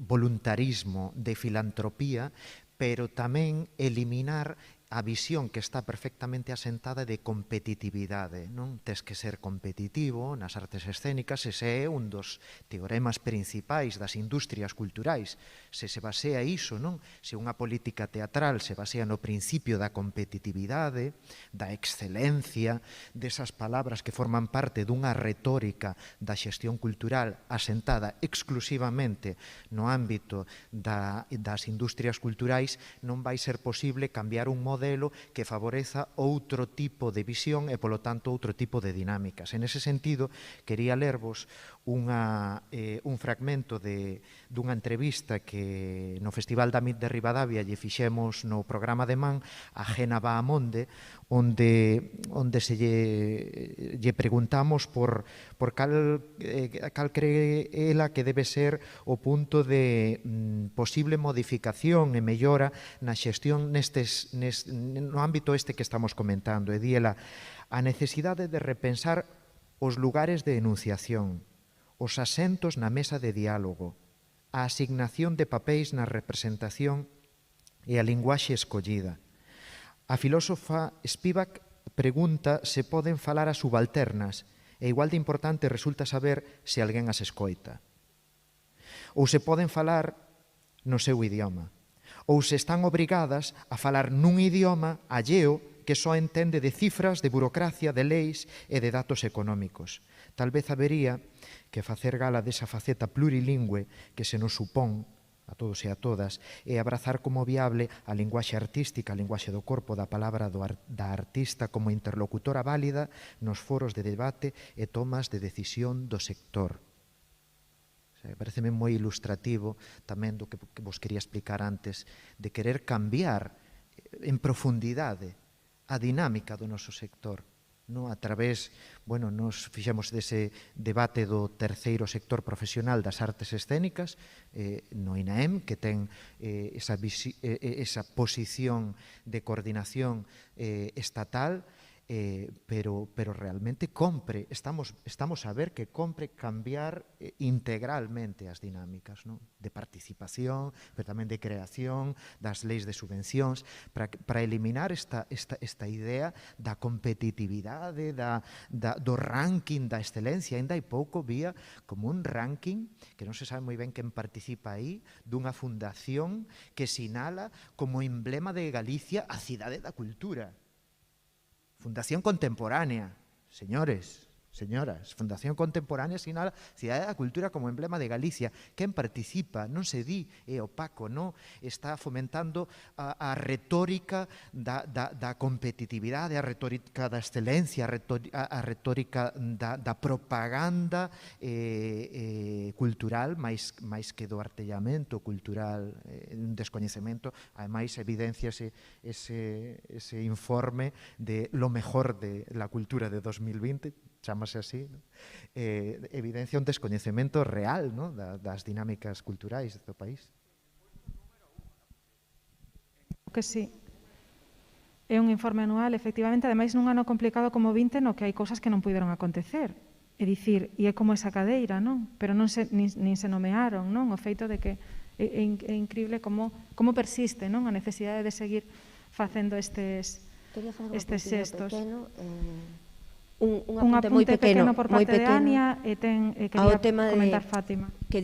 voluntarismo, de filantropía, pero tamén eliminar a visión que está perfectamente asentada de competitividade, non? Tes que ser competitivo nas artes escénicas, ese é un dos teoremas principais das industrias culturais. Se basea iso, non? Se unha política teatral se basea no principio da competitividade, da excelencia, desas palabras que forman parte dunha retórica da xestión cultural asentada exclusivamente no ámbito das industrias culturais, non vai ser posible cambiar un modelo que favoreza outro tipo de visión e, polo tanto, outro tipo de dinámicas. En ese sentido, quería lervos un fragmento dunha entrevista que no Festival da MIT de Ribadavia lle fixemos no programa de Man a Gena Bahamonde, onde se lle preguntamos por cal cree ela que debe ser o punto de posible modificación e mellora na xestión no ámbito este que estamos comentando. E di ela, a necesidade de repensar os lugares de enunciación, os asentos na mesa de diálogo, a asignación de papéis na representación e a linguaxe escollida. A filósofa Spivak pregunta se poden falar as subalternas e igual de importante resulta saber se alguén as escoita. Ou se poden falar no seu idioma. Ou se están obrigadas a falar nun idioma alleo que só entende de cifras, de burocracia, de leis e de datos económicos. Tal vez habería que facer gala desa faceta plurilingüe que se nos supón a todos e a todas, e abrazar como viable a linguaxe artística, a linguaxe do corpo, da palabra da artista como interlocutora válida nos foros de debate e tomas de decisión do sector. Pareceme moi ilustrativo tamén do que vos quería explicar antes, de querer cambiar en profundidade a dinámica do noso sector. A través, nos fixemos dese debate do terceiro sector profesional das artes escénicas no INAEM, que ten esa posición de coordinación estatal, pero realmente estamos a ver que compre cambiar integralmente as dinámicas de participación, pero tamén de creación, das leis de subvencións, para eliminar esta idea da competitividade, do ranking da excelencia. Ainda hai pouco vía como un ranking que non se sabe moi ben quen participa aí, dunha fundación que sinala como emblema de Galicia a cidade da cultura. Fundación Contemporánea, señores, señoras, Fundación Contemporánea sinala Cidade da Cultura como emblema de Galicia. Quen participa? Non se di, é opaco, non? Está fomentando a retórica da competitividade, a retórica da excelencia, a retórica da propaganda cultural, máis que do artellamento cultural, un descoñecemento. Ademais, evidencia ese informe de lo mejor de la cultura de 2020, chamase así, evidencia un descoñecemento real das dinámicas culturais do país. Que sí. É un informe anual, efectivamente, ademais nun ano complicado como 20 no que hai cousas que non puderon acontecer. É dicir, e é como esa cadeira, non? Pero nin se nomearon, non? O feito de que é increíble como persiste, non? A necesidade de seguir facendo estes xestos. Un apunte pequeno por parte de Ania e quería comentar Fátima. Que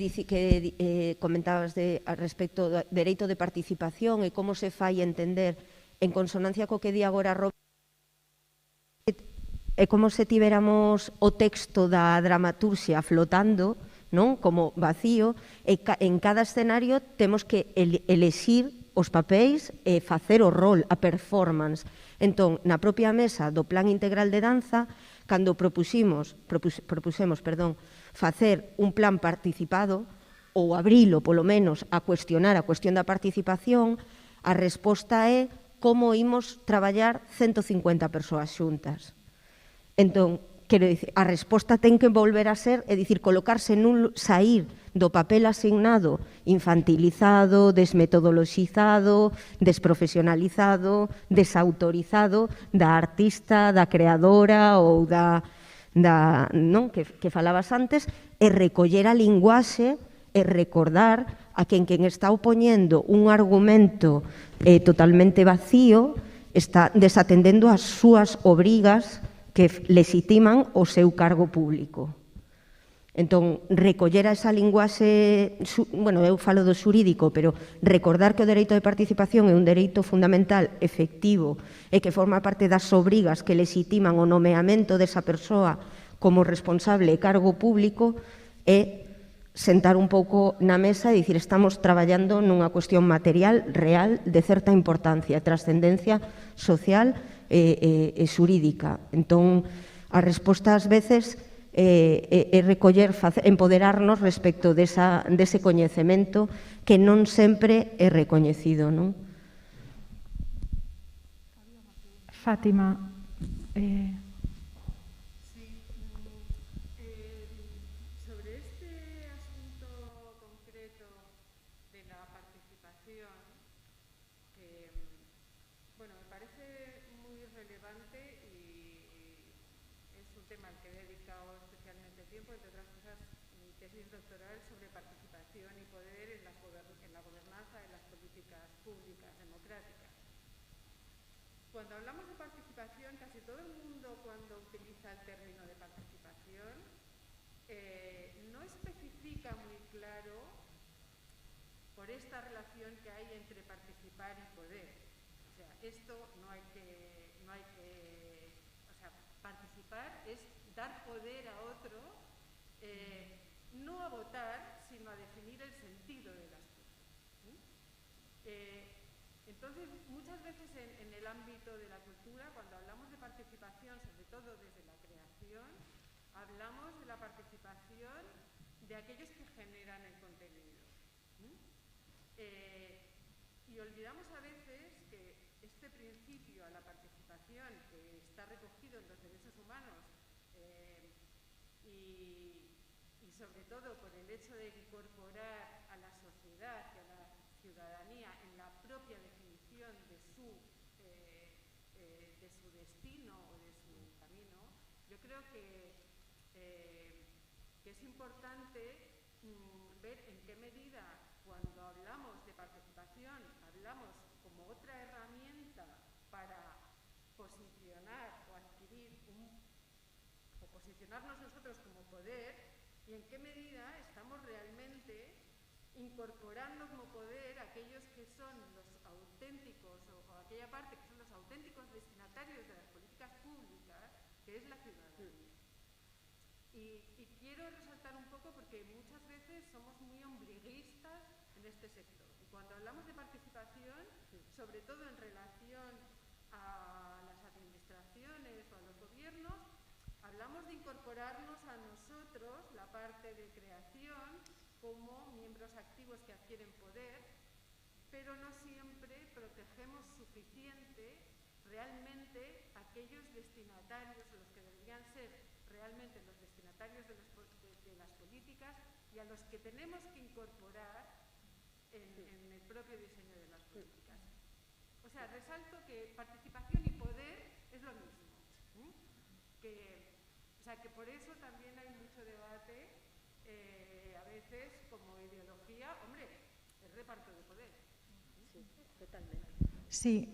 comentabas a respecto do dereito de participación e como se fai entender en consonancia co que di agora Roberto, é como se tiveramos o texto da dramaturxia flotando, non? Como vacío, e en cada escenario temos que elexir os papéis e facer o rol, a performance. Entón, na propia mesa do Plan Integral de Danza, cando propusemos facer un plan participado, ou abrilo, polo menos, a cuestionar a cuestión da participación, a resposta é como imos traballar 150 persoas xuntas. Entón, quero dicir, a resposta ten que volver a ser, é dicir, colocarse sair do papel asignado infantilizado, desmetodoloxizado, desprofesionalizado, desautorizado da artista, da creadora ou non, que falabas antes, e recoller a linguaxe e recordar a quen está opoñendo un argumento totalmente vacío está desatendendo as súas obrigas que legitiman o seu cargo público. Entón, recoller a esa linguaxe, bueno, eu falo do xurídico, pero recordar que o dereito de participación é un dereito fundamental, efectivo, e que forma parte das obrigas que legitiman o nomeamento desa persoa como responsable de cargo público é sentar un pouco na mesa e dicir estamos traballando nunha cuestión material, real, de certa importancia, trascendencia social e xurídica. Entón, a resposta ás veces é recoller, empoderarnos respecto dese coñecemento que non sempre é recoñecido, non? Fátima, Cuando hablamos de participación, casi todo el mundo cuando utiliza el término de participación no especifica muy claro por esta relación que hay entre participar y poder. O sea, esto no hay que, o sea, participar es dar poder a otro, no a votar, sino a definir el sentido de las cosas. Entonces, muchas veces en el ámbito de la cultura, cuando hablamos de participación, sobre todo desde la creación, hablamos de la participación de aquellos que generan el contenido. Y olvidamos a veces que este principio a la participación que está recogido en los derechos humanos y sobre todo por el hecho de incorporar a la sociedad y a la ciudadanía en la propia definición de su destino o de su camino, yo creo que es importante ver en qué medida cuando hablamos de participación hablamos como otra herramienta para posicionar o adquirir o posicionarnos nosotros como poder y en qué medida estamos realmente incorporando como poder aquellos que son los auténticos o aquella parte que son los auténticos destinatarios de las políticas públicas, que es la ciudadanía. Y quiero resaltar un poco porque muchas veces somos muy ombliguistas en este sector. Y cuando hablamos de participación, sobre todo en relación a las administraciones o a los gobiernos, hablamos de incorporarnos a nosotros la parte de creación como miembros activos que adquieren poder, pero no siempre protegemos suficiente realmente aquellos destinatarios, los que deberían ser realmente los destinatarios de las políticas y a los que tenemos que incorporar en el propio diseño de las políticas. O sea, resalto que participación y poder es lo mismo. O sea, que por eso también hay mucho debate a veces como ideología, hombre, el reparto de poder. Sí, totalmente. Sí,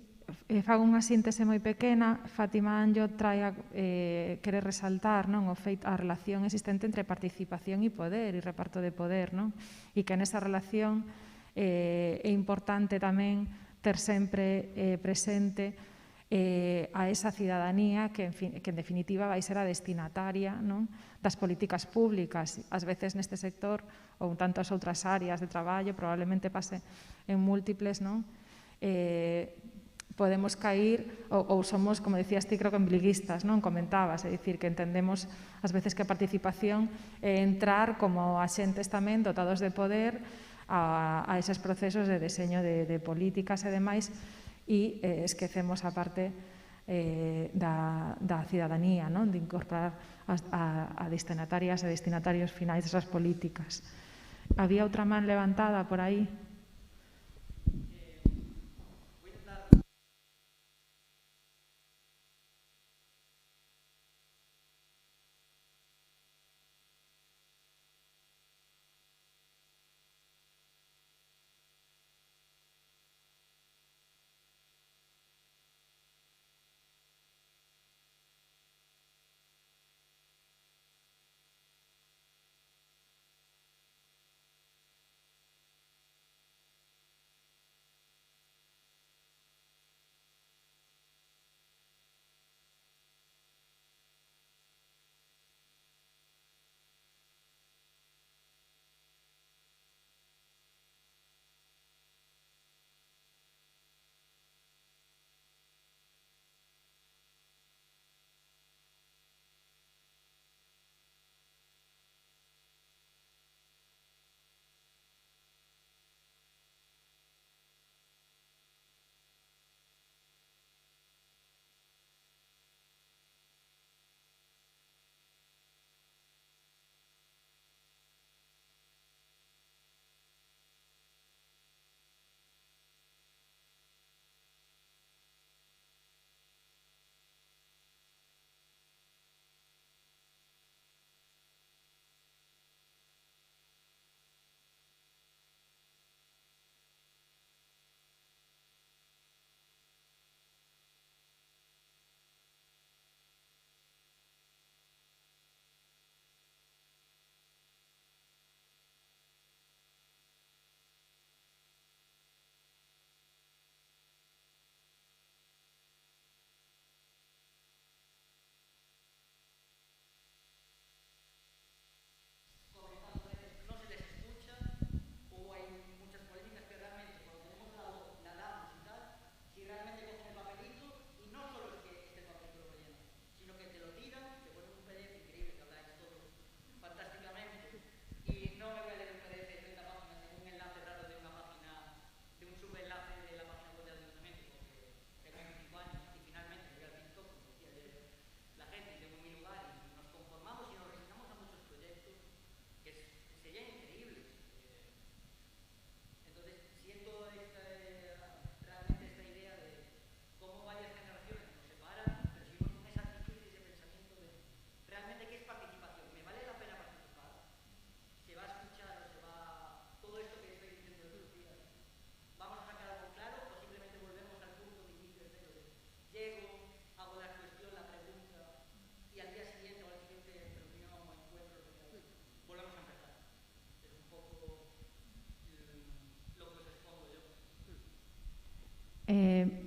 fago unha síntese moi pequena. Fátima Anjo quere resaltar non, a relación existente entre participación e poder e reparto de poder, non? E que nesa relación é importante tamén ter sempre presente a esa cidadanía que en definitiva vai ser a destinataria, non, das políticas públicas. Ás veces neste sector ou en tantas outras áreas de traballo probablemente pase en múltiples, non, podemos cair ou somos, como decías ti, creo que ombliguistas, non? Comentabas, é dicir, que entendemos ás veces que a participación é entrar como axentes tamén dotados de poder a eses procesos de deseño de políticas e demais e esquecemos a parte da cidadanía, non? De incorporar a destinatarias e destinatarios finais desas políticas. Había outra man levantada por aí?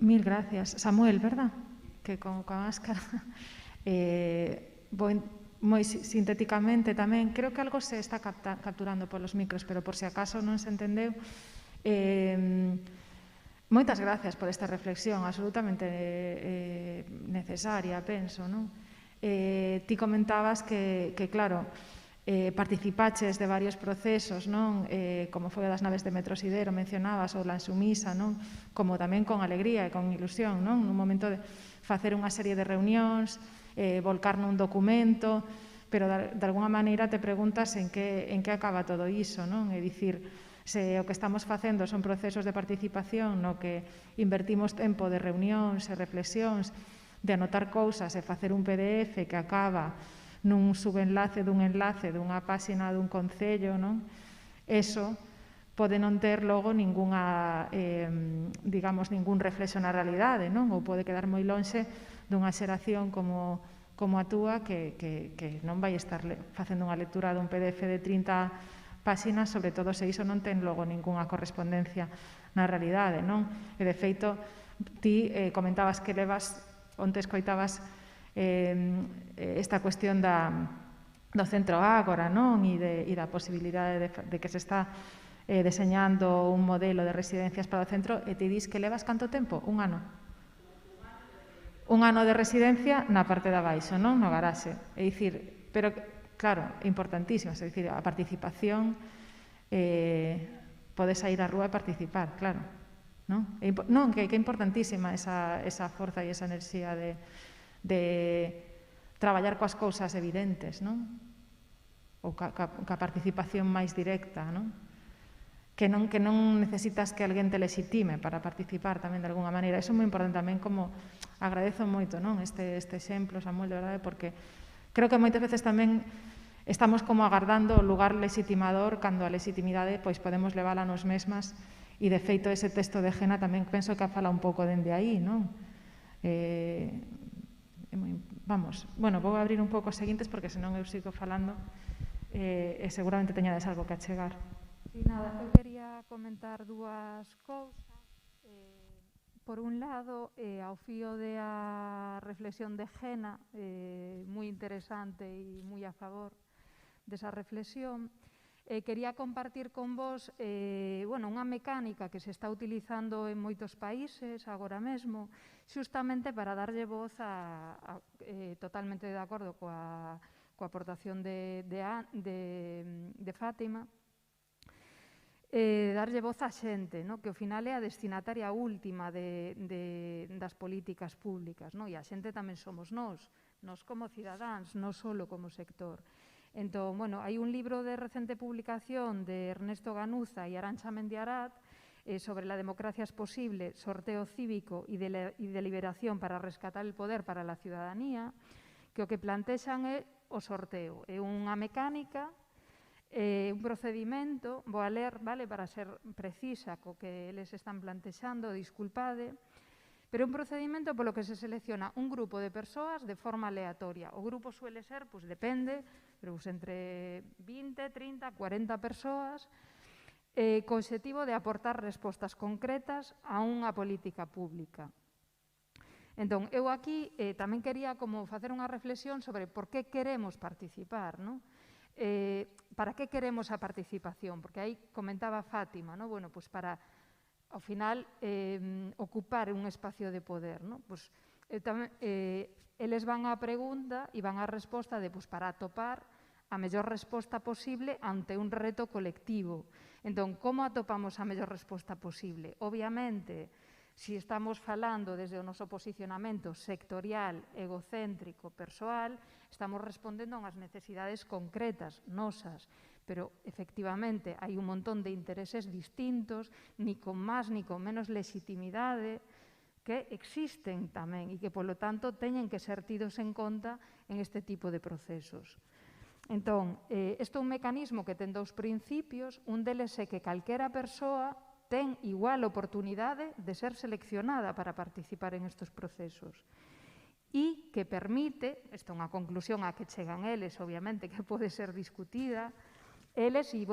Mil gracias. Samuel, verdad? Que con a máscara. Moi sintéticamente tamén, creo que algo se está capturando polos micros, pero por se acaso non se entendeu. Moitas gracias por esta reflexión, absolutamente necesaria, penso, non? Ti comentabas que claro, participaches de varios procesos, non? Como foi o das naves de Metrosidero, mencionabas, ou la Ensumisa, non? Como tamén con alegría e con ilusión, non? Nun momento de facer unha serie de reunións, volcar nun documento, pero de alguna maneira te preguntas en que acaba todo iso, non? É dicir, se o que estamos facendo son procesos de participación no que invertimos tempo de reunións e reflexións, de anotar cousas e facer un PDF que acaba nun subenlace dunha páxina dun concello, non? Eso pode non ter logo ninguna, digamos, ningún reflexo na realidade, non? Ou pode quedar moi lonxe dunha xeración como a túa que non vai estar facendo unha lectura dun PDF de 30 páxinas, sobre todo se iso non ten logo ninguna correspondencia na realidade, non? E de feito, ti comentabas que levas, onte escoitabas esta cuestión do Centro Ágora, non? E da posibilidade de que se está deseñando un modelo de residencias para o centro e ti dis que levas canto tempo? Un ano. Un ano de residencia na parte de abaixo, non? No garaxe. É dicir, pero claro, é importantísimo, é dicir, a participación, podes sair á rúa e participar, claro. Non, que é importantísima esa forza e esa enerxía de traballar coas cousas evidentes, non? Ou ca participación máis directa, non? Que non necesitas que alguén te legitime para participar tamén de alguna maneira. Iso é moi importante tamén, como agradezo moito, non? Este exemplo, Samuel, de verdade, porque creo que moitas veces tamén estamos como agardando o lugar legitimador cando a legitimidade pois podemos levala nos mesmas. E, de feito, ese texto de Gena tamén penso que fala un pouco dende aí, non? Vamos, bueno, vou abrir un pouco os seguintes porque senón eu sigo falando e seguramente teñades algo que achegar. Sí, nada, eu quería comentar dúas cousas. Por un lado, ao fío de a reflexión de Gena, moi interesante e moi a favor desa reflexión, quería compartir con vos unha mecánica que se está utilizando en moitos países agora mesmo, xustamente para darlle voz totalmente de acordo coa aportación de Fátima, darlle voz á xente, que ao final é a destinataria última das políticas públicas, e a xente tamén somos nós como cidadáns, non só como sector. Entón, hai un libro de recente publicación de Ernesto Ganuza e Arantxa Mendiarat sobre la democracia es posible, sorteo cívico y deliberación para rescatar el poder para la ciudadanía, que o que plantexan é o sorteo. É unha mecánica, un procedimento, vou a ler, para ser precisa co que eles están plantexando, disculpade, pero un procedimento polo que se selecciona un grupo de persoas de forma aleatoria. O grupo suele ser, depende, pero entre 20, 30, 40 persoas, co obxectivo de aportar respostas concretas a unha política pública. Entón, eu aquí tamén quería facer unha reflexión sobre por que queremos participar, non? Para que queremos a participación? Porque aí comentaba Fátima, para, ao final, ocupar un espacio de poder. Eles van á pregunta e van á resposta para atopar a mellor resposta posible ante un reto colectivo. Entón, como atopamos a mellor resposta posible? Obviamente, se estamos falando desde o noso posicionamento sectorial, egocéntrico, persoal, estamos respondendo a unhas necesidades concretas, nosas, pero efectivamente hai un montón de intereses distintos, ni con máis ni con menos legitimidade, que existen tamén e que, polo tanto, teñen que ser tidos en conta en este tipo de procesos. Entón, isto é un mecanismo que ten dous principios. Un deles é que calquera persoa ten igual oportunidade de ser seleccionada para participar en estes procesos e que permite, isto é unha conclusión a que chegan eles, obviamente, que pode ser discutida, eles, e,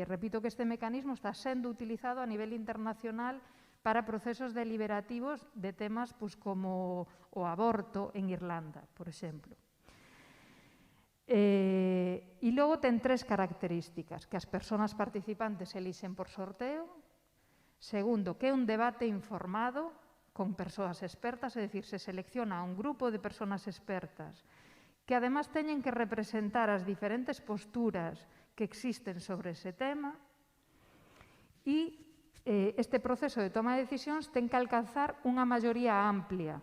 repito que este mecanismo está sendo utilizado a nivel internacional para procesos deliberativos de temas como o aborto en Irlanda, por exemplo. E logo ten tres características: que as persoas participantes elixen por sorteo; segundo, que é un debate informado con persoas expertas, é dicir, se selecciona a un grupo de persoas expertas que además teñen que representar as diferentes posturas que existen sobre ese tema, e este proceso de toma de decisións ten que alcanzar unha maioría amplia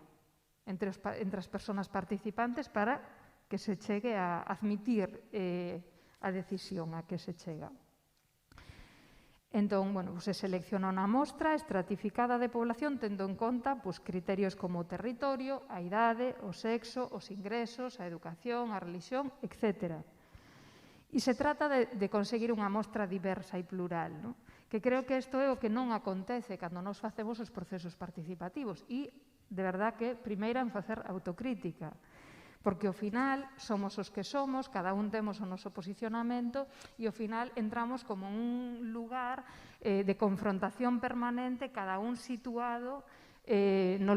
entre as persoas participantes para que se chegue a admitir a decisión a que se chega. Entón, se selecciona unha mostra estratificada de población tendo en conta criterios como o territorio, a idade, o sexo, os ingresos, a educación, a religión, etc. E se trata de conseguir unha mostra diversa e plural, que creo que isto é o que non acontece cando nos facemos os procesos participativos. E, de verdad, que primeiro en facer autocrítica, porque ao final somos os que somos, cada un temos o noso posicionamento e ao final entramos como un lugar de confrontación permanente, cada un situado no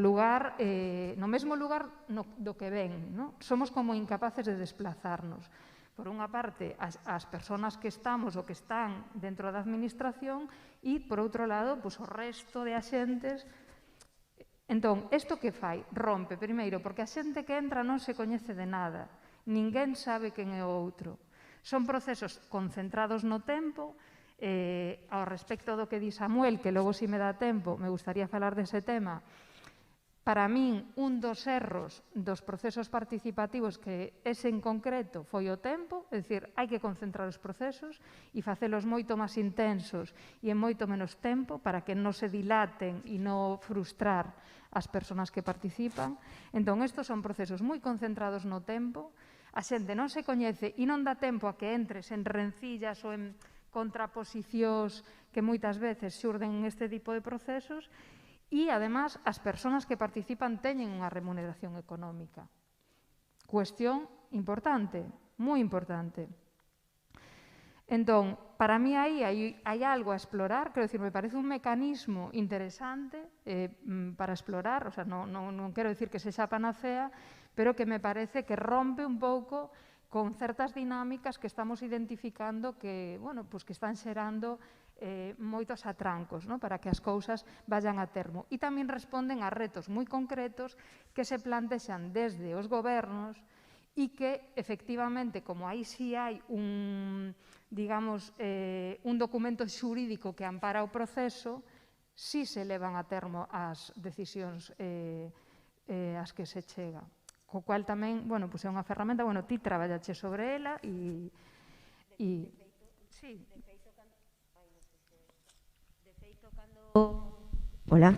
mesmo lugar do que ven. Somos como incapaces de desplazarnos. por unha parte, as persoas que estamos ou que están dentro da administración e, por outro lado, o resto de axentes. Entón, isto que fai? Rompe, primeiro, porque a xente que entra non se coñece de nada. Ninguén sabe quen é o outro. Son procesos concentrados no tempo. Ao respecto do que di Samuel, que logo, se me dá tempo, me gustaría falar dese tema. Para min, un dos erros dos procesos participativos que ese en concreto foi o tempo, é dicir, hai que concentrar os procesos e facelos moito máis intensos e en moito menos tempo para que non se dilaten e non frustrar as persoas que participan. Entón, estos son procesos moi concentrados no tempo, a xente non se coñece e non dá tempo a que entres en rencillas ou en contraposicións que moitas veces xurden en este tipo de procesos. E, además, as persoas que participan teñen unha remuneración económica. Cuestión importante, moi importante. Entón, para mí aí hai algo a explorar, quero dicir, me parece un mecanismo interesante para explorar, o sea, non quero dicir que sexa panacea, pero que me parece que rompe un pouco con certas dinámicas que estamos identificando que, bueno, pues que están xerando moitos atrancos, ¿no?, para que as cousas vayan a termo. E tamén responden a retos moi concretos que se plantexan desde os gobernos e que, efectivamente, como aí sí hai un, digamos, un documento xurídico que ampara o proceso, sí se levan a termo as decisións as que se chega. Co cual tamén, bueno, pues é unha ferramenta, bueno, ti traballache sobre ela e sí. Hola.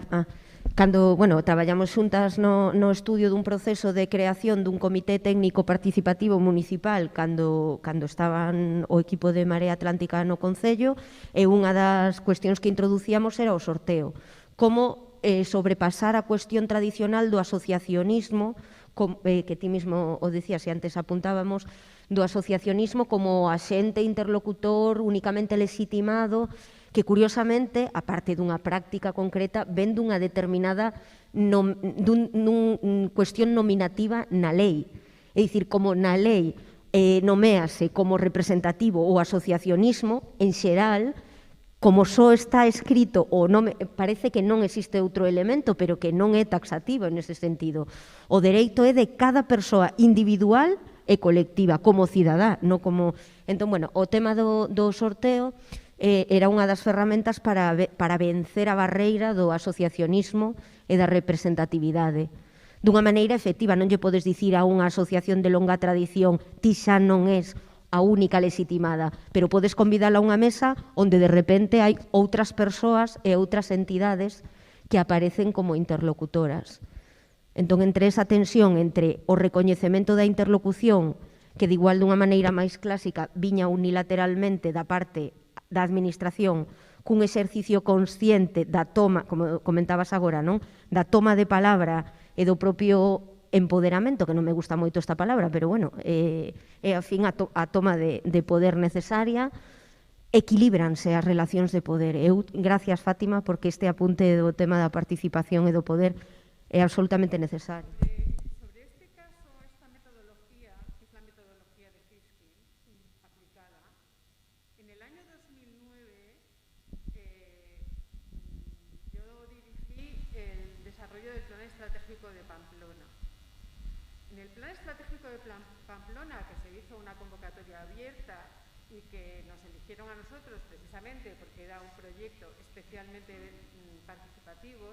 Cando, bueno, traballamos xuntas no estudio dun proceso de creación dun comité técnico participativo municipal cando estaban o equipo de Marea Atlántica no Concello, e unha das cuestións que introducíamos era o sorteo. Como sobrepasar a cuestión tradicional do asociacionismo, que ti mismo o decías e antes apuntábamos, do asociacionismo como axente interlocutor únicamente legitimado, que, curiosamente, a parte dunha práctica concreta, ven dunha determinada cuestión nominativa na lei. É dicir, como na lei noméase como representativo o asociacionismo, en xeral, como só está escrito, ou parece que non existe outro elemento, pero que non é taxativo nese sentido. O dereito é de cada persoa individual e colectiva, como cidadá, non como... Entón, bueno, o tema do sorteo era unha das ferramentas para vencer a barreira do asociacionismo e da representatividade. Dunha maneira efectiva, non lle podes dicir a unha asociación de longa tradición ti xa non és a única legitimada, pero podes convidala a unha mesa onde de repente hai outras persoas e outras entidades que aparecen como interlocutoras. Entón, entre esa tensión entre o recoñecemento da interlocución, que de igual dunha maneira máis clásica viña unilateralmente da parte da administración, cun exercicio consciente da toma, como comentabas agora, non? Da toma de palabra e do propio empoderamento, que non me gusta moito esta palabra, pero bueno, é ao fin a toma de poder necesaria, equilíbranse as relacións de poder. Gracias, Fátima, porque este apunte do tema da participación e do poder é absolutamente necesario. Sobre este caso, esta metodología, que es la metodología de Fiske aplicada, en el año 2009 yo dirigí el desarrollo del Plan Estratégico de Pamplona. En el Plan Estratégico de Pamplona, que se hizo una convocatoria abierta y que nos eligieron a nosotros precisamente porque era un proyecto especialmente participativo,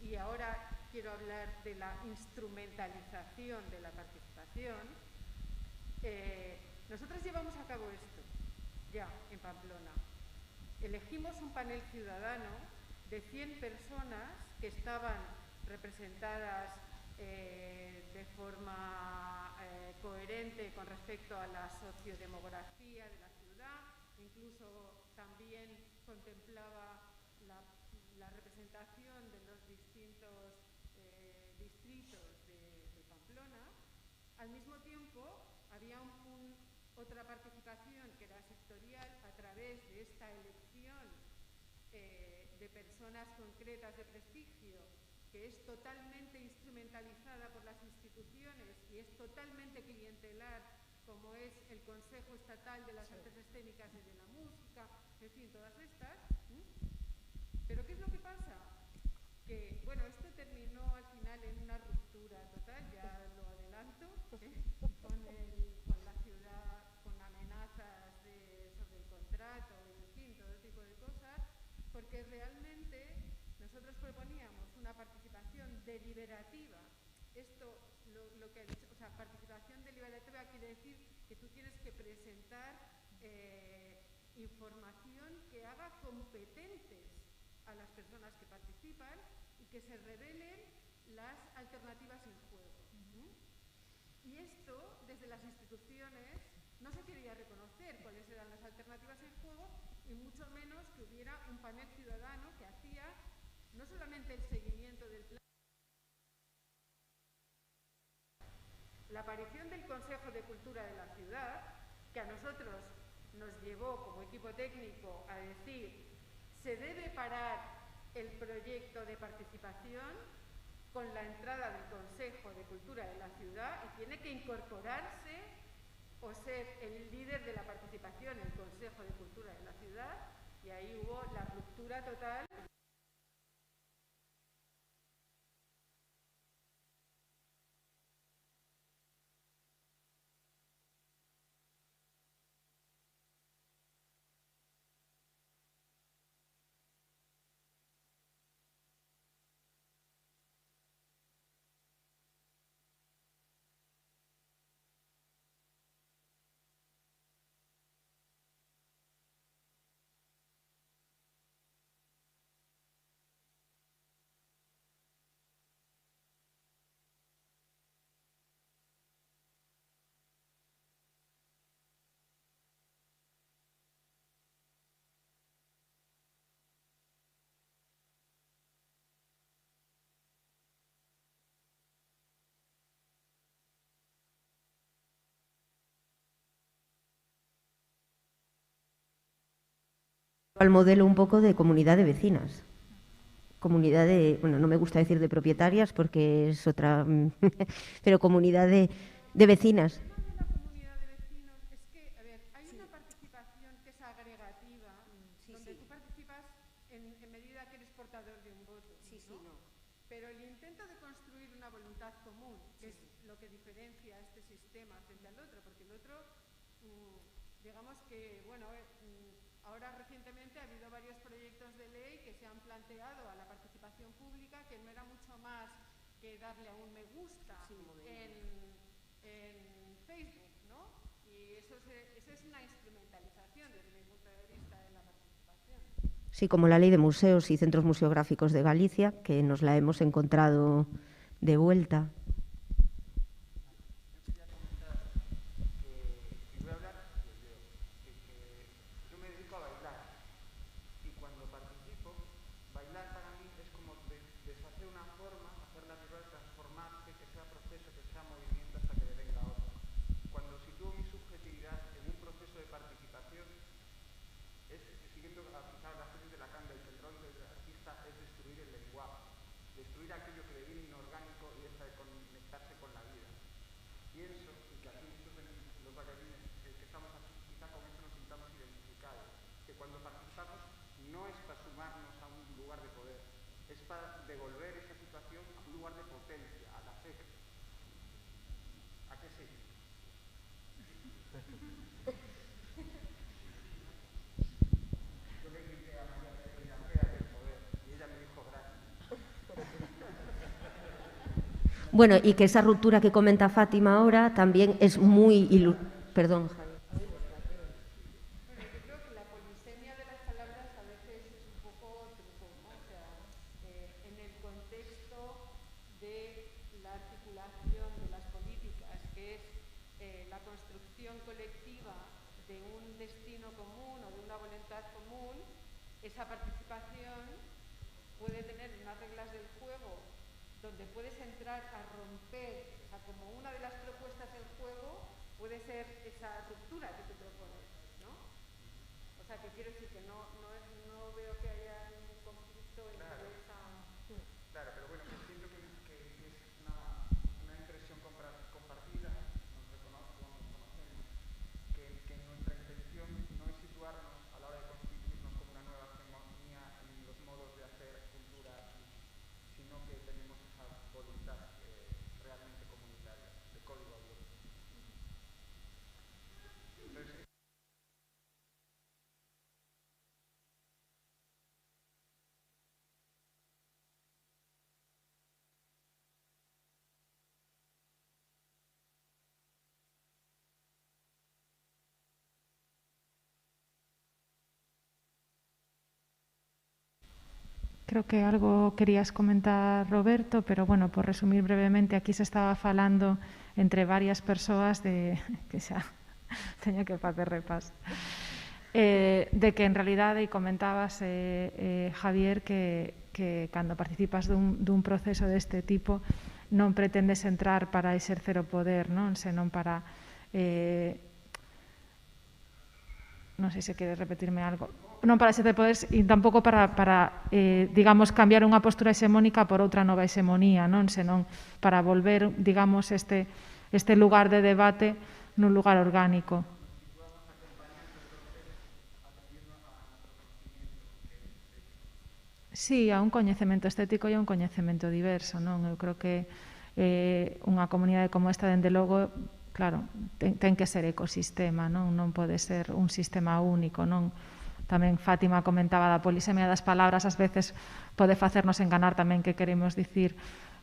y ahora quiero hablar de la instrumentalización de la participación, nosotros llevamos a cabo esto ya en Pamplona. Elegimos un panel ciudadano de 100 personas que estaban representadas de forma coherente con respecto a la sociodemografía de la ciudad, incluso también contemplaba la representación de los distintos distritos de Pamplona. Al mismo tiempo, había otra participación que era sectorial a través de esta elección de personas concretas de prestigio, que es totalmente instrumentalizada por las instituciones y es totalmente clientelar como es el Consejo Estatal de las Artes Escénicas y de la Música, en fin, todas estas. Pero ¿qué es lo que pasa? Que, bueno, esto terminó al final en una ruptura total, ya lo adelanto, con la ciudad, con amenazas sobre el contrato, en fin, todo tipo de cosas, porque realmente nosotros proponíamos una participación deliberativa. Esto, lo que ha dicho, o sea, participación deliberativa quiere decir que tú tienes que presentar información que haga competentes a las personas que participan y que se revelen las alternativas en juego. Y esto, desde las instituciones, no se quería reconocer cuáles eran las alternativas en juego y mucho menos que hubiera un panel ciudadano que hacía no solamente el seguimiento del plan. La aparición del Consejo de Cultura de la Ciudad, que a nosotros nos llevó como equipo técnico a decir se debe parar el proyecto de participación con la entrada del Consejo de Cultura de la Ciudad y tiene que incorporarse o ser el líder de la participación en el Consejo de Cultura de la Ciudad, y ahí hubo la ruptura total. Al modelo un poco de comunidad de vecinas. Comunidad de, bueno, no me gusta decir de propietarias porque es otra, pero comunidad de vecinas. El tema de la comunidad de vecinos es que, a ver, hay una participación que es agregativa, donde tú participas en medida que eres portador de un voto, ¿no? Pero el intento de construir una voluntad común, que es lo que diferencia a este sistema frente al otro, porque el otro, digamos que, bueno, ahora recientemente ha habido varios proyectos de ley que se han planteado a la participación pública, que no era mucho más que darle a un me gusta en Facebook, ¿no? Y eso es una instrumentalización desde mi punto de vista de la participación. Sí, como la Ley de Museos y Centros Museográficos de Galicia, que nos la hemos encontrado de vuelta. Bueno, y que esa ruptura que comenta Fátima ahora también es muy... Perdón, Javi. Bueno, yo creo que la polisemia de las palabras a veces es un poco truco, ¿no? O sea, en el contexto de la articulación de las políticas, que es la construcción colectiva de un destino común o de una voluntad común, esa participación puede tener unas reglas del juego donde puedes entrar a romper, o sea, como una de las propuestas del juego puede ser esa ruptura que tú propones, ¿no? O sea, que quiero decir que no veo que haya un conflicto entre esa... Claro, pero bueno, que siento que es una impresión compartida, nos reconocemos Creo que algo querías comentar, Roberto, pero, bueno, por resumir brevemente, aquí se estaba falando entre varias persoas de que xa teño que facer repaso. De que en realidade, e comentabas, Javier, que cando participas dun proceso deste tipo non pretendes entrar para exercer o poder, non? Senón para... non sei se queres repetirme algo. Non para exercer poder e tampouco para digamos, cambiar unha postura hexemónica por outra nova hexemonía, non? Senón para volver, digamos, este lugar de debate nun lugar orgánico. Sí, a un coñecemento estético e a un coñecemento diverso, non? Eu creo que unha comunidade como esta, dende logo, claro, ten que ser ecosistema, non? Non pode ser un sistema único, non? Tamén Fátima comentaba da polisemia das palabras, ás veces pode facernos enganar tamén que queremos dicir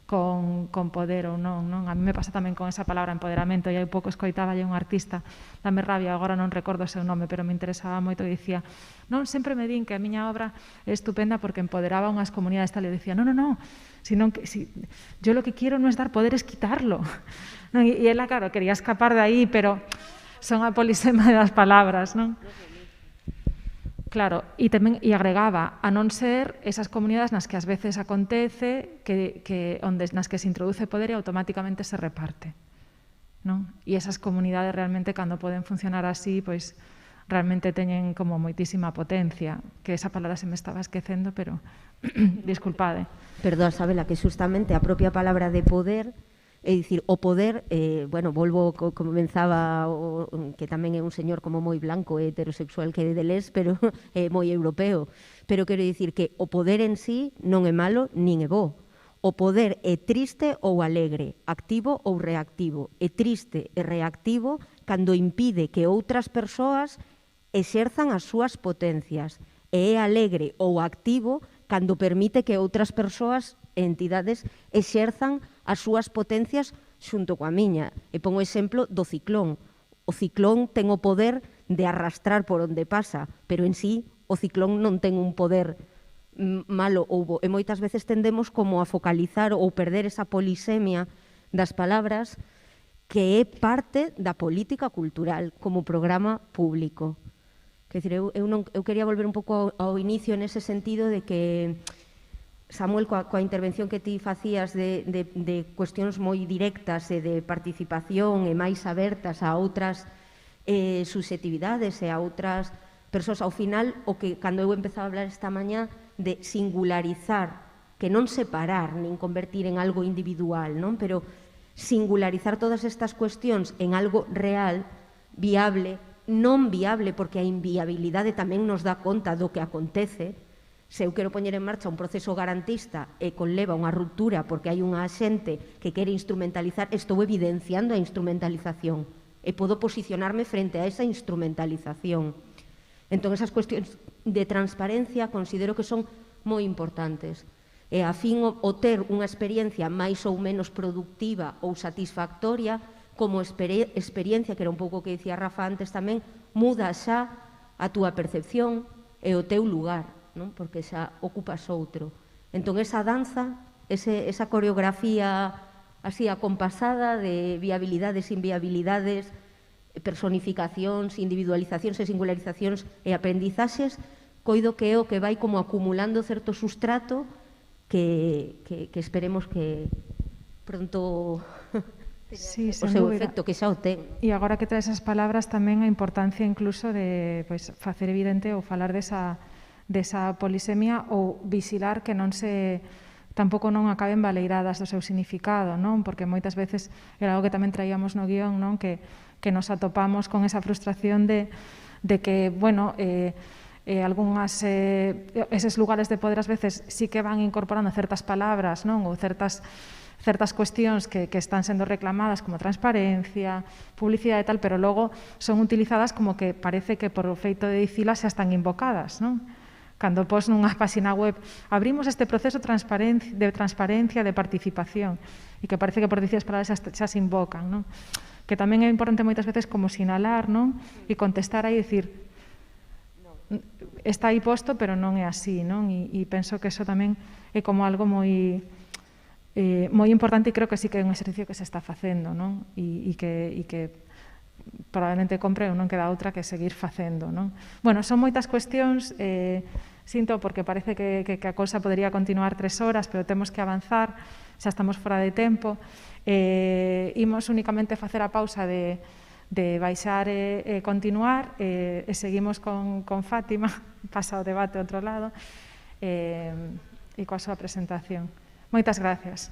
con poder ou non, non? A mí me pasa tamén con esa palabra empoderamento, e hai pouco escoitaba un artista, dame rabia, agora non recordo o seu nome, pero me interesaba moito, e dicía, non, sempre me din que a miña obra é estupenda porque empoderaba unhas comunidades tal, e dicía, non, yo lo que quiero non es dar poder, es quitarlo. Non? E ela, claro, quería escapar de aí, pero son a polisema das palabras, non? Claro, e tamén agregaba a non ser esas comunidades nas que ás veces acontece nas que se introduce poder e automáticamente se reparte, non? E esas comunidades realmente, cando poden funcionar así, pois realmente teñen como moitísima potencia, que esa palabra se me estaba esquecendo, pero disculpade. Perdón, Sabela, que justamente a propia palabra de poder, é dicir, o poder, bueno, volvo, comenzaba, que tamén é un señor como moi blanco e heterosexual que é de Les, pero é moi europeo. Pero quero dicir que o poder en sí non é malo nin é bo. O poder é triste ou alegre, activo ou reactivo. É triste e reactivo cando impide que outras persoas exerzan as súas potencias. E é alegre ou activo cando permite que outras persoas e entidades exerzan as súas potencias xunto coa miña. E pongo o exemplo do ciclón. O ciclón ten o poder de arrastrar por onde pasa, pero en sí o ciclón non ten un poder malo ou bo. E moitas veces tendemos como a focalizar ou perder esa polisemia das palabras que é parte da política cultural como programa público. Quer dizer, eu quería volver un pouco ao inicio nese sentido de que Samuel, coa intervención que ti facías de cuestións moi directas e de participación e máis abertas a outras susceptibilidades e a outras persoas, ao final, o que cando eu empezaba a hablar esta mañá de singularizar, que non separar nin convertir en algo individual, non? Pero singularizar todas estas cuestións en algo real, viable, non viable, porque a inviabilidade tamén nos dá conta do que acontece. Se eu quero poñer en marcha un proceso garantista e conleva unha ruptura porque hai unha xente que quere instrumentalizar, estou evidenciando a instrumentalización e podo posicionarme frente a esa instrumentalización. Entón, esas cuestións de transparencia considero que son moi importantes. E a fin o ter unha experiencia máis ou menos productiva ou satisfactoria como experiencia, que era un pouco que dicía Rafa antes tamén, muda xa a túa percepción e o teu lugar, non? Porque xa ocupas outro. Entón, esa danza, esa coreografía así acompasada de viabilidades, inviabilidades, personificacións, individualizacións e singularizacións e aprendizaxes, coido que é o que vai como acumulando certo sustrato que esperemos que pronto sí, o seu efecto, que xa o ten. E agora que traes esas palabras tamén a importancia incluso de facer evidente ou falar desa polisemia ou vixilar que non se tampouco non acaben baleiradas do seu significado, non? Porque moitas veces era algo que tamén traíamos no guión, non? Que nos atopamos con esa frustración de que, bueno, eses lugares de poder ás veces sí que van incorporando certas palabras, non? Ou certas cuestións que están sendo reclamadas como transparencia, publicidade e tal, pero logo son utilizadas como que parece que por o feito de dicilas xa están invocadas, non? Cando pos nunha página web abrimos este proceso de transparencia, de participación, e que parece que por dicir as palabras xa se invocan, non? Que tamén é importante moitas veces como sinalar, non? E contestar aí e dicir, está aí posto, pero non é así, non? E penso que eso tamén é como algo moi importante, e creo que sí que é un exercicio que se está facendo, non? E que probablemente compre ou non queda outra que seguir facendo, non? Bueno, son moitas cuestións, sinto porque parece que a cousa podería continuar 3 horas, pero temos que avanzar, xa estamos fora de tempo. Imos únicamente facer a pausa de baixar e continuar, e seguimos con Fátima, pasa o debate ao outro lado, e coa súa presentación. Moitas gracias.